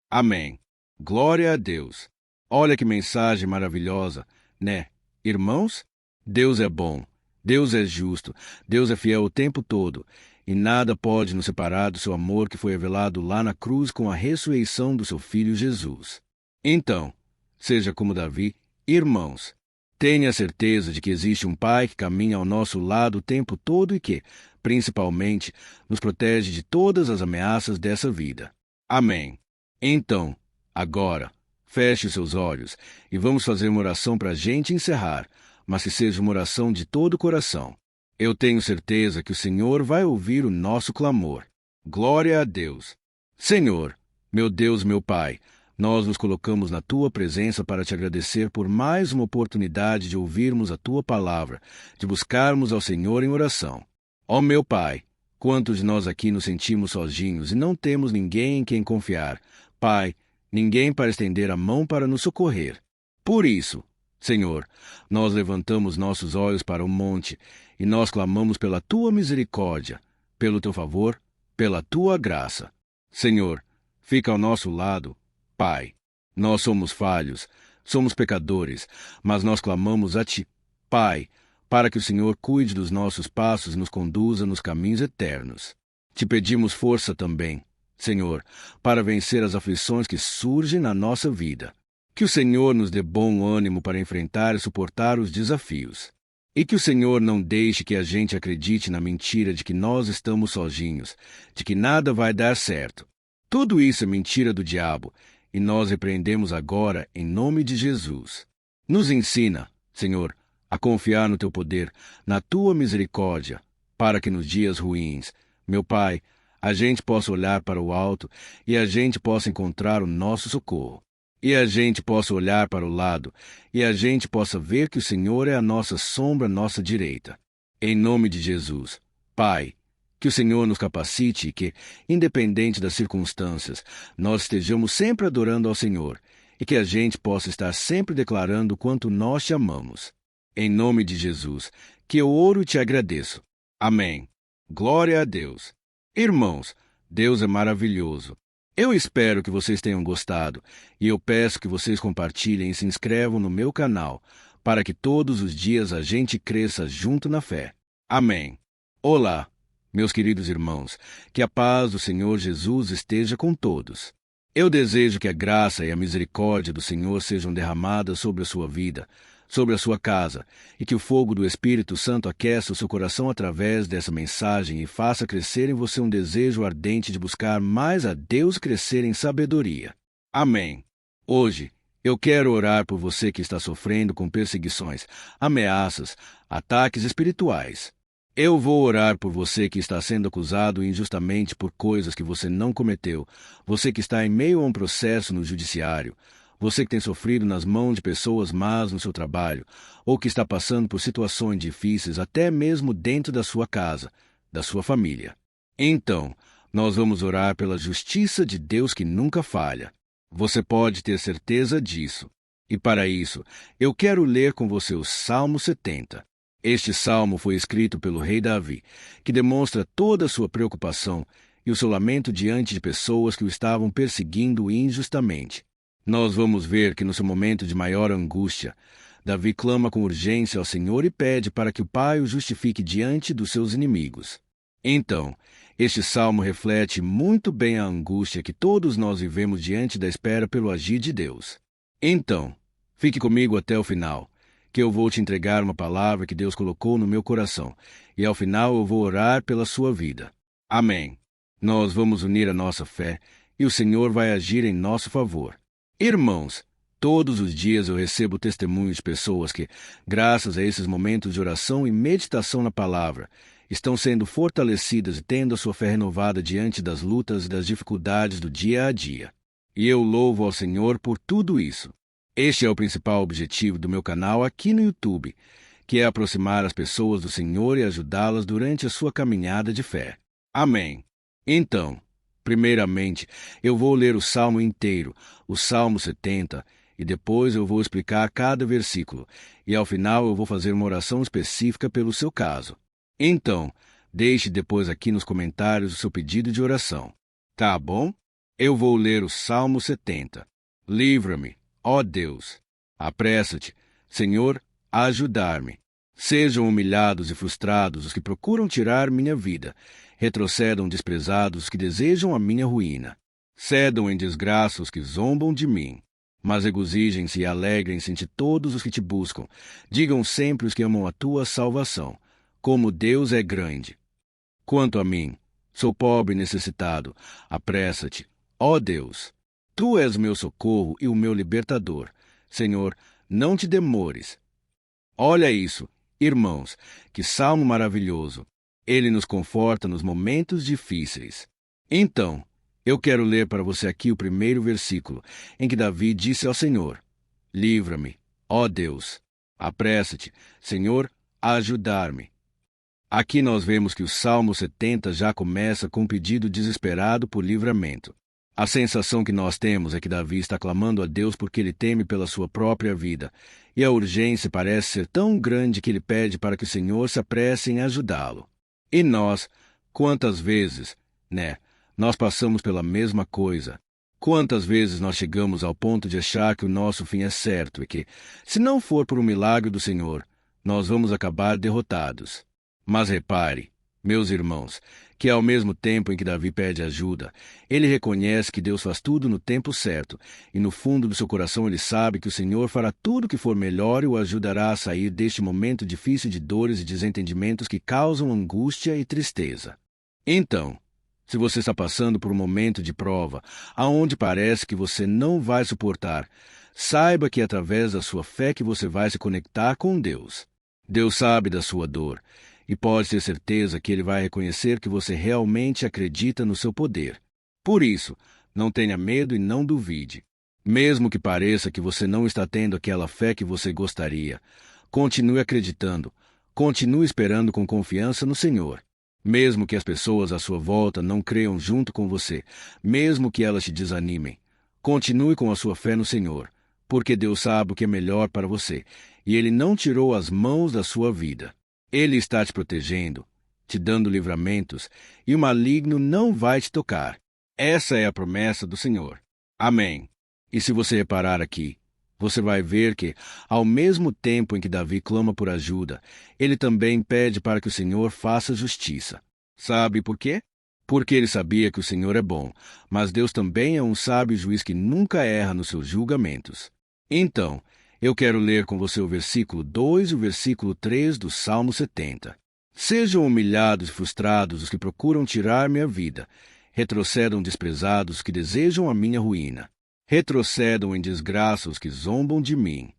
Amém. Glória a Deus. Olha que mensagem maravilhosa, né? Irmãos, Deus é bom, Deus é justo, Deus é fiel o tempo todo, e nada pode nos separar do seu amor que foi revelado lá na cruz com a ressurreição do seu Filho Jesus. Então, seja como Davi, irmãos, tenha certeza de que existe um Pai que caminha ao nosso lado o tempo todo e que, principalmente, nos protege de todas as ameaças dessa vida. Amém. Então, agora, feche os seus olhos e vamos fazer uma oração para a gente encerrar, mas que seja uma oração de todo o coração. Eu tenho certeza que o Senhor vai ouvir o nosso clamor. Glória a Deus. Senhor, meu Deus, meu Pai, nós nos colocamos na Tua presença para te agradecer por mais uma oportunidade de ouvirmos a Tua palavra, de buscarmos ao Senhor em oração. Ó meu Pai, quantos de nós aqui nos sentimos sozinhos e não temos ninguém em quem confiar? Pai, ninguém para estender a mão para nos socorrer. Por isso, Senhor, nós levantamos nossos olhos para o monte e nós clamamos pela Tua misericórdia, pelo Teu favor, pela Tua graça. Senhor, fica ao nosso lado, Pai. Nós somos falhos, somos pecadores, mas nós clamamos a Ti, Pai, para que o Senhor cuide dos nossos passos e nos conduza nos caminhos eternos. Te pedimos força também, Senhor, para vencer as aflições que surgem na nossa vida. Que o Senhor nos dê bom ânimo para enfrentar e suportar os desafios. E que o Senhor não deixe que a gente acredite na mentira de que nós estamos sozinhos, de que nada vai dar certo. Tudo isso é mentira do diabo, e nós repreendemos agora em nome de Jesus. Nos ensina, Senhor, a confiar no Teu poder, na Tua misericórdia, para que nos dias ruins, meu Pai, a gente possa olhar para o alto e a gente possa encontrar o nosso socorro. E a gente possa olhar para o lado, e a gente possa ver que o Senhor é a nossa sombra, nossa direita. Em nome de Jesus, Pai, que o Senhor nos capacite e que, independente das circunstâncias, nós estejamos sempre adorando ao Senhor, e que a gente possa estar sempre declarando o quanto nós te amamos. Em nome de Jesus, que eu oro e te agradeço. Amém. Glória a Deus. Irmãos, Deus é maravilhoso. Eu espero que vocês tenham gostado, e eu peço que vocês compartilhem e se inscrevam no meu canal, para que todos os dias a gente cresça junto na fé. Amém. Olá, meus queridos irmãos, que a paz do Senhor Jesus esteja com todos. Eu desejo que a graça e a misericórdia do Senhor sejam derramadas sobre a sua vida, sobre a sua casa, e que o fogo do Espírito Santo aqueça o seu coração através dessa mensagem e faça crescer em você um desejo ardente de buscar mais a Deus e crescer em sabedoria. Amém. Hoje, eu quero orar por você que está sofrendo com perseguições, ameaças, ataques espirituais. Eu vou orar por você que está sendo acusado injustamente por coisas que você não cometeu, você que está em meio a um processo no judiciário, você que tem sofrido nas mãos de pessoas más no seu trabalho, ou que está passando por situações difíceis até mesmo dentro da sua casa, da sua família. Então, nós vamos orar pela justiça de Deus que nunca falha. Você pode ter certeza disso. E para isso, eu quero ler com você o Salmo 70. Este salmo foi escrito pelo rei Davi, que demonstra toda a sua preocupação e o seu lamento diante de pessoas que o estavam perseguindo injustamente. Nós vamos ver que no seu momento de maior angústia, Davi clama com urgência ao Senhor e pede para que o Pai o justifique diante dos seus inimigos. Então, este salmo reflete muito bem a angústia que todos nós vivemos diante da espera pelo agir de Deus. Então, fique comigo até o final, que eu vou te entregar uma palavra que Deus colocou no meu coração, e ao final eu vou orar pela sua vida. Amém. Nós vamos unir a nossa fé, e o Senhor vai agir em nosso favor. Irmãos, todos os dias eu recebo testemunhos de pessoas que, graças a esses momentos de oração e meditação na palavra, estão sendo fortalecidas e tendo a sua fé renovada diante das lutas e das dificuldades do dia a dia. E eu louvo ao Senhor por tudo isso. Este é o principal objetivo do meu canal aqui no YouTube, que é aproximar as pessoas do Senhor e ajudá-las durante a sua caminhada de fé. Amém. Então, primeiramente, eu vou ler o Salmo inteiro, o Salmo 70, e depois eu vou explicar cada versículo, e ao final eu vou fazer uma oração específica pelo seu caso. Então, deixe depois aqui nos comentários o seu pedido de oração. Tá bom? Eu vou ler o Salmo 70. Livra-me, ó Deus. Apressa-te, Senhor, a ajudar-me. Sejam humilhados e frustrados os que procuram tirar minha vida. Retrocedam desprezados os que desejam a minha ruína. Cedam em desgraça os que zombam de mim. Mas regozijem-se e alegrem-se de todos os que te buscam. Digam sempre os que amam a tua salvação. Como Deus é grande. Quanto a mim, sou pobre e necessitado. Apressa-te, ó Deus. Tu és o meu socorro e o meu libertador. Senhor, não te demores. Olha isso, irmãos, que salmo maravilhoso. Ele nos conforta nos momentos difíceis. Então, eu quero ler para você aqui o primeiro versículo, em que Davi disse ao Senhor: Livra-me, ó Deus. Apressa-te, Senhor, a ajudar-me. Aqui nós vemos que o Salmo 70 já começa com um pedido desesperado por livramento. A sensação que nós temos é que Davi está clamando a Deus porque ele teme pela sua própria vida, e a urgência parece ser tão grande que ele pede para que o Senhor se apresse em ajudá-lo. E nós, quantas vezes, nós passamos pela mesma coisa. Quantas vezes nós chegamos ao ponto de achar que o nosso fim é certo e que, se não for por um milagre do Senhor, nós vamos acabar derrotados. Mas repare, meus irmãos, que ao mesmo tempo em que Davi pede ajuda, ele reconhece que Deus faz tudo no tempo certo, e no fundo do seu coração ele sabe que o Senhor fará tudo o que for melhor e o ajudará a sair deste momento difícil de dores e desentendimentos que causam angústia e tristeza. Então, se você está passando por um momento de prova, aonde parece que você não vai suportar, saiba que é através da sua fé que você vai se conectar com Deus. Deus sabe da sua dor, e pode ter certeza que Ele vai reconhecer que você realmente acredita no seu poder. Por isso, não tenha medo e não duvide. Mesmo que pareça que você não está tendo aquela fé que você gostaria, continue acreditando, continue esperando com confiança no Senhor. Mesmo que as pessoas à sua volta não creiam junto com você, mesmo que elas te desanimem, continue com a sua fé no Senhor, porque Deus sabe o que é melhor para você, e Ele não tirou as mãos da sua vida. Ele está te protegendo, te dando livramentos, e o maligno não vai te tocar. Essa é a promessa do Senhor. Amém. E se você reparar aqui, você vai ver que, ao mesmo tempo em que Davi clama por ajuda, ele também pede para que o Senhor faça justiça. Sabe por quê? Porque ele sabia que o Senhor é bom, mas Deus também é um sábio juiz que nunca erra nos seus julgamentos. Então, eu quero ler com você o versículo 2 e o versículo 3 do Salmo 70. Sejam humilhados e frustrados os que procuram tirar minha vida. Retrocedam desprezados os que desejam a minha ruína. Retrocedam em desgraça os que zombam de mim.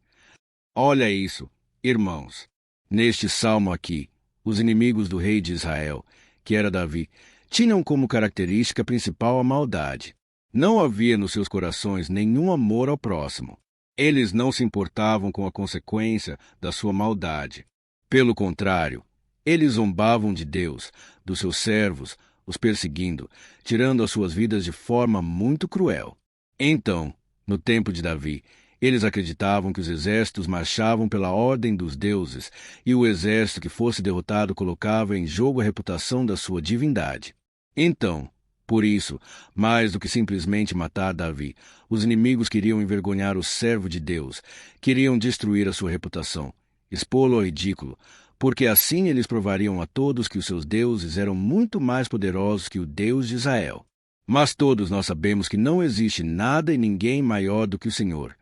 Olha isso, irmãos. Neste salmo aqui, os inimigos do rei de Israel, que era Davi, tinham como característica principal a maldade. Não havia nos seus corações nenhum amor ao próximo. Eles não se importavam com a consequência da sua maldade. Pelo contrário, eles zombavam de Deus, dos seus servos, os perseguindo, tirando as suas vidas de forma muito cruel. Então, no tempo de Davi, eles acreditavam que os exércitos marchavam pela ordem dos deuses, e o exército que fosse derrotado colocava em jogo a reputação da sua divindade. Então, por isso, mais do que simplesmente matar Davi, os inimigos queriam envergonhar o servo de Deus, queriam destruir a sua reputação, expô-lo ao ridículo, porque assim eles provariam a todos que os seus deuses eram muito mais poderosos que o Deus de Israel. Mas todos nós sabemos que não existe nada e ninguém maior do que o Senhor.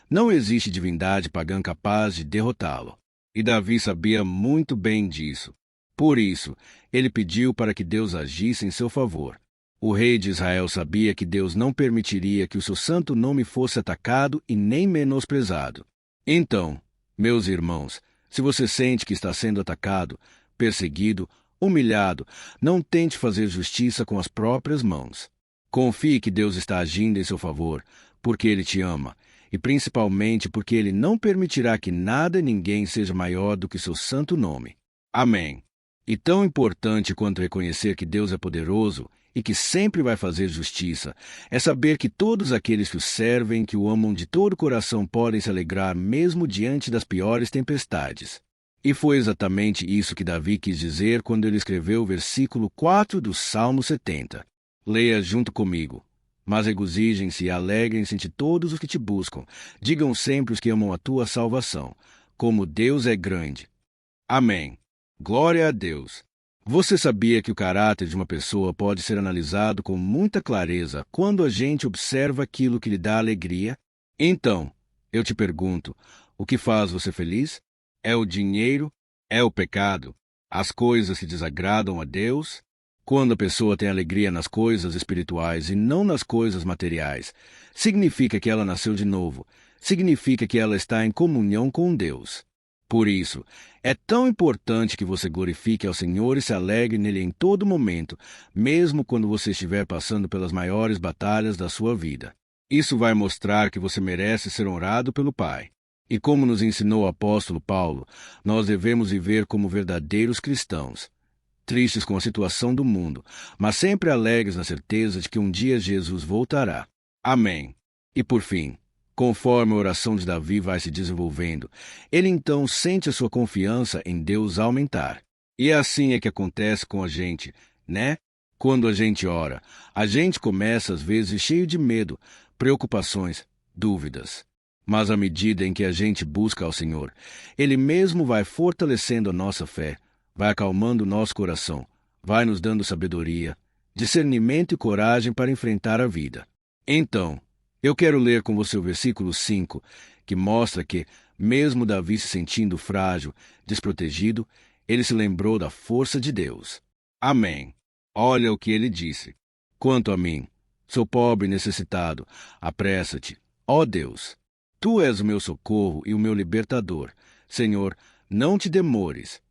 Não existe divindade pagã capaz de derrotá-lo. E Davi sabia muito bem disso. Por isso, ele pediu para que Deus agisse em seu favor. O rei de Israel sabia que Deus não permitiria que o seu santo nome fosse atacado e nem menosprezado. Então, meus irmãos, se você sente que está sendo atacado, perseguido, humilhado, não tente fazer justiça com as próprias mãos. Confie que Deus está agindo em seu favor, porque Ele te ama, e principalmente porque Ele não permitirá que nada e ninguém seja maior do que seu santo nome. Amém. E tão importante quanto reconhecer que Deus é poderoso e que sempre vai fazer justiça, é saber que todos aqueles que o servem, que o amam de todo o coração, podem se alegrar mesmo diante das piores tempestades. E foi exatamente isso que Davi quis dizer quando ele escreveu o versículo 4 do Salmo 70. Leia junto comigo. Mas regozijem-se e alegrem-se de todos os que te buscam. Digam sempre os que amam a tua salvação, como Deus é grande. Amém. Glória a Deus. Você sabia que o caráter de uma pessoa pode ser analisado com muita clareza quando a gente observa aquilo que lhe dá alegria? Então, eu te pergunto, o que faz você feliz? É o dinheiro? É o pecado? As coisas que desagradam a Deus? Quando a pessoa tem alegria nas coisas espirituais e não nas coisas materiais, significa que ela nasceu de novo, significa que ela está em comunhão com Deus. Por isso, é tão importante que você glorifique ao Senhor e se alegre nele em todo momento, mesmo quando você estiver passando pelas maiores batalhas da sua vida. Isso vai mostrar que você merece ser honrado pelo Pai. E como nos ensinou o apóstolo Paulo, nós devemos viver como verdadeiros cristãos. Tristes com a situação do mundo, mas sempre alegres na certeza de que um dia Jesus voltará. Amém. E por fim, conforme a oração de Davi vai se desenvolvendo, ele então sente a sua confiança em Deus aumentar. E assim é que acontece com a gente, né? Quando a gente ora, a gente começa às vezes cheio de medo, preocupações, dúvidas. Mas à medida em que a gente busca ao Senhor, Ele mesmo vai fortalecendo a nossa fé, vai acalmando o nosso coração, vai nos dando sabedoria, discernimento e coragem para enfrentar a vida. Então, eu quero ler com você o versículo 5, que mostra que, mesmo Davi se sentindo frágil, desprotegido, ele se lembrou da força de Deus. Amém. Olha o que ele disse. Quanto a mim, sou pobre e necessitado. Apressa-te, ó Deus. Tu és o meu socorro e o meu libertador. Senhor, não te demores.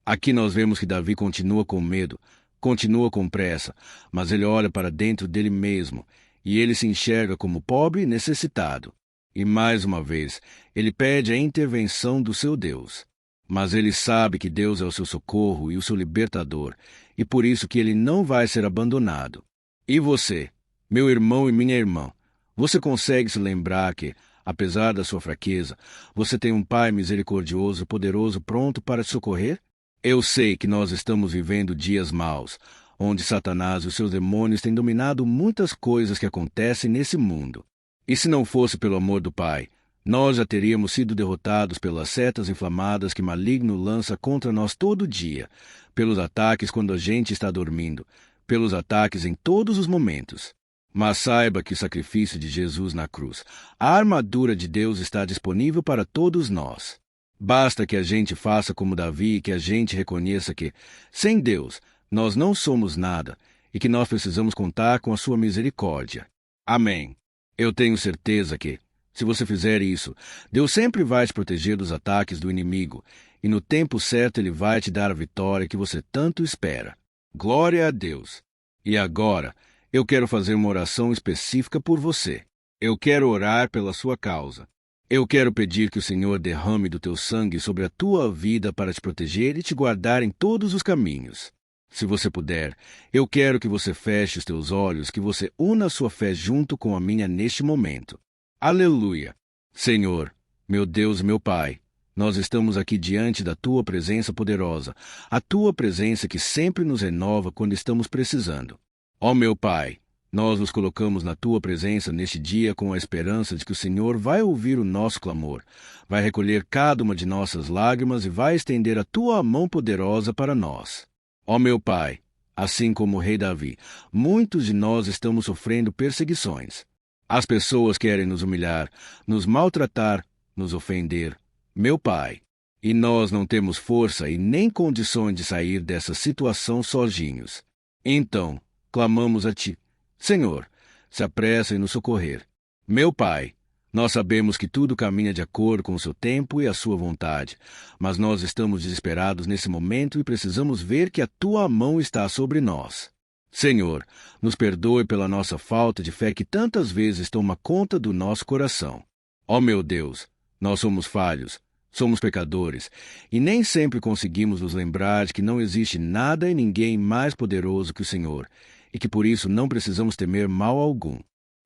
Aqui nós vemos que Davi continua com medo, continua com pressa, mas ele olha para dentro dele mesmo, e ele se enxerga como pobre e necessitado. E mais uma vez, ele pede a intervenção do seu Deus. Mas ele sabe que Deus é o seu socorro e o seu libertador, e por isso que ele não vai ser abandonado. E você, meu irmão e minha irmã, você consegue se lembrar que, apesar da sua fraqueza, você tem um Pai misericordioso, poderoso, pronto para te socorrer? Eu sei que nós estamos vivendo dias maus, onde Satanás e os seus demônios têm dominado muitas coisas que acontecem nesse mundo. E se não fosse pelo amor do Pai, nós já teríamos sido derrotados pelas setas inflamadas que maligno lança contra nós todo dia, pelos ataques quando a gente está dormindo, pelos ataques em todos os momentos. Mas saiba que o sacrifício de Jesus na cruz, a armadura de Deus está disponível para todos nós. Basta que a gente faça como Davi e que a gente reconheça que, sem Deus, nós não somos nada e que nós precisamos contar com a sua misericórdia. Amém. Eu tenho certeza que, se você fizer isso, Deus sempre vai te proteger dos ataques do inimigo, e no tempo certo Ele vai te dar a vitória que você tanto espera. Glória a Deus! E agora, eu quero fazer uma oração específica por você. Eu quero orar pela sua causa. Eu quero pedir que o Senhor derrame do teu sangue sobre a tua vida para te proteger e te guardar em todos os caminhos. Se você puder, eu quero que você feche os teus olhos, que você una a sua fé junto com a minha neste momento. Aleluia! Senhor, meu Deus e meu Pai, nós estamos aqui diante da Tua presença poderosa, a Tua presença que sempre nos renova quando estamos precisando. Ó meu Pai, nós nos colocamos na Tua presença neste dia com a esperança de que o Senhor vai ouvir o nosso clamor, vai recolher cada uma de nossas lágrimas e vai estender a Tua mão poderosa para nós. Ó meu Pai, assim como o rei Davi, muitos de nós estamos sofrendo perseguições. As pessoas querem nos humilhar, nos maltratar, nos ofender. Meu Pai, e nós não temos força e nem condições de sair dessa situação sozinhos. Então, clamamos a Ti. Senhor, se apressa em nos socorrer. Meu Pai, nós sabemos que tudo caminha de acordo com o seu tempo e a sua vontade, mas nós estamos desesperados nesse momento e precisamos ver que a Tua mão está sobre nós. Senhor, nos perdoe pela nossa falta de fé que tantas vezes toma conta do nosso coração. Ó meu Deus, nós somos falhos, somos pecadores, e nem sempre conseguimos nos lembrar de que não existe nada e ninguém mais poderoso que o Senhor, e que por isso não precisamos temer mal algum.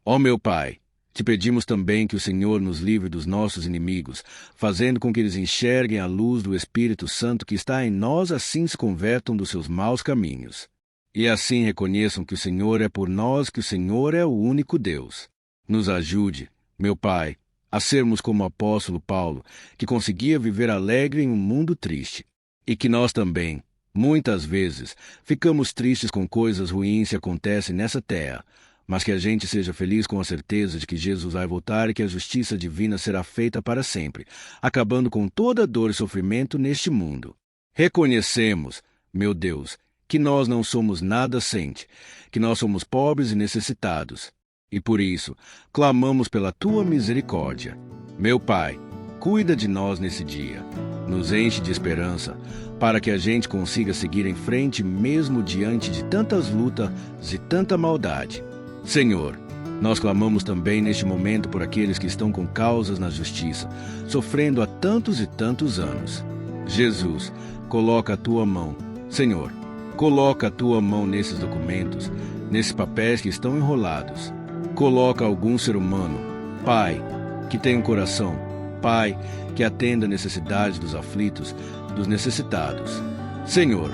Ó meu Pai, te pedimos também que o Senhor nos livre dos nossos inimigos, fazendo com que eles enxerguem a luz do Espírito Santo que está em nós, assim se convertam dos seus maus caminhos. E assim reconheçam que o Senhor é por nós, que o Senhor é o único Deus. Nos ajude, meu Pai, a sermos como o apóstolo Paulo, que conseguia viver alegre em um mundo triste. E que nós também, muitas vezes, ficamos tristes com coisas ruins que acontecem nessa terra, mas que a gente seja feliz com a certeza de que Jesus vai voltar e que a justiça divina será feita para sempre, acabando com toda dor e sofrimento neste mundo. Reconhecemos, meu Deus, que nós não somos nada sem Ti, que nós somos pobres e necessitados. E por isso, clamamos pela Tua misericórdia. Meu Pai, cuida de nós nesse dia. Nos enche de esperança, para que a gente consiga seguir em frente mesmo diante de tantas lutas e tanta maldade. Senhor, nós clamamos também neste momento por aqueles que estão com causas na justiça, sofrendo há tantos e tantos anos. Jesus, coloca a Tua mão. Senhor, coloca a Tua mão nesses documentos, nesses papéis que estão enrolados. Coloca algum ser humano, Pai, que tenha um coração, Pai, que atenda a necessidade dos aflitos, dos necessitados. Senhor,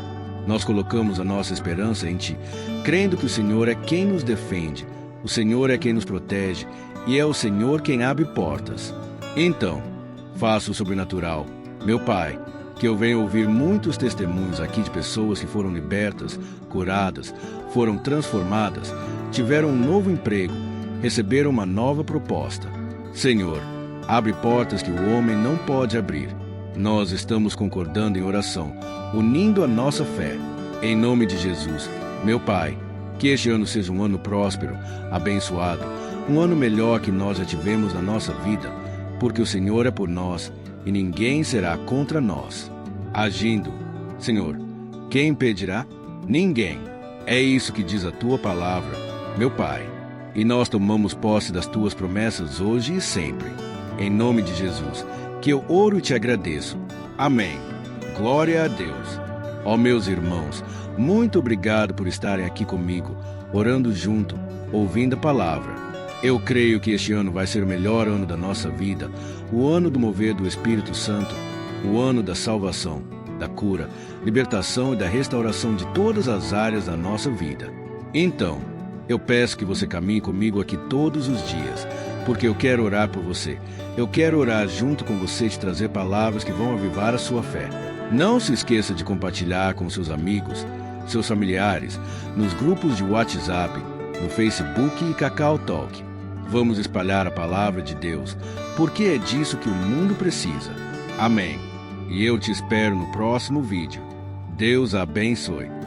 nós colocamos a nossa esperança em Ti, crendo que o Senhor é quem nos defende, O Senhor é quem nos protege e é o Senhor quem abre portas. Então, faça o sobrenatural. Meu Pai, que eu venha ouvir muitos testemunhos aqui de pessoas que foram libertas, curadas, foram transformadas, tiveram um novo emprego, receberam uma nova proposta. Senhor, abre portas que o homem não pode abrir. Nós estamos concordando em oração, unindo a nossa fé. Em nome de Jesus, meu Pai, que este ano seja um ano próspero, abençoado, um ano melhor que nós já tivemos na nossa vida, porque o Senhor é por nós e ninguém será contra nós. Agindo, Senhor, quem impedirá? Ninguém. É isso que diz a Tua palavra, meu Pai. E nós tomamos posse das Tuas promessas hoje e sempre. Em nome de Jesus, que eu oro e te agradeço. Amém. Glória a Deus. Ó meus irmãos, muito obrigado por estarem aqui comigo, orando junto, ouvindo a palavra. Eu creio que este ano vai ser o melhor ano da nossa vida, o ano do mover do Espírito Santo, o ano da salvação, da cura, libertação e da restauração de todas as áreas da nossa vida. Então, eu peço que você caminhe comigo aqui todos os dias, porque eu quero orar por você. Eu quero orar junto com você e te trazer palavras que vão avivar a sua fé. Não se esqueça de compartilhar com seus amigos, seus familiares, nos grupos de WhatsApp, no Facebook e Cacau Talk. Vamos espalhar a palavra de Deus, porque é disso que o mundo precisa. Amém. E eu te espero no próximo vídeo. Deus abençoe.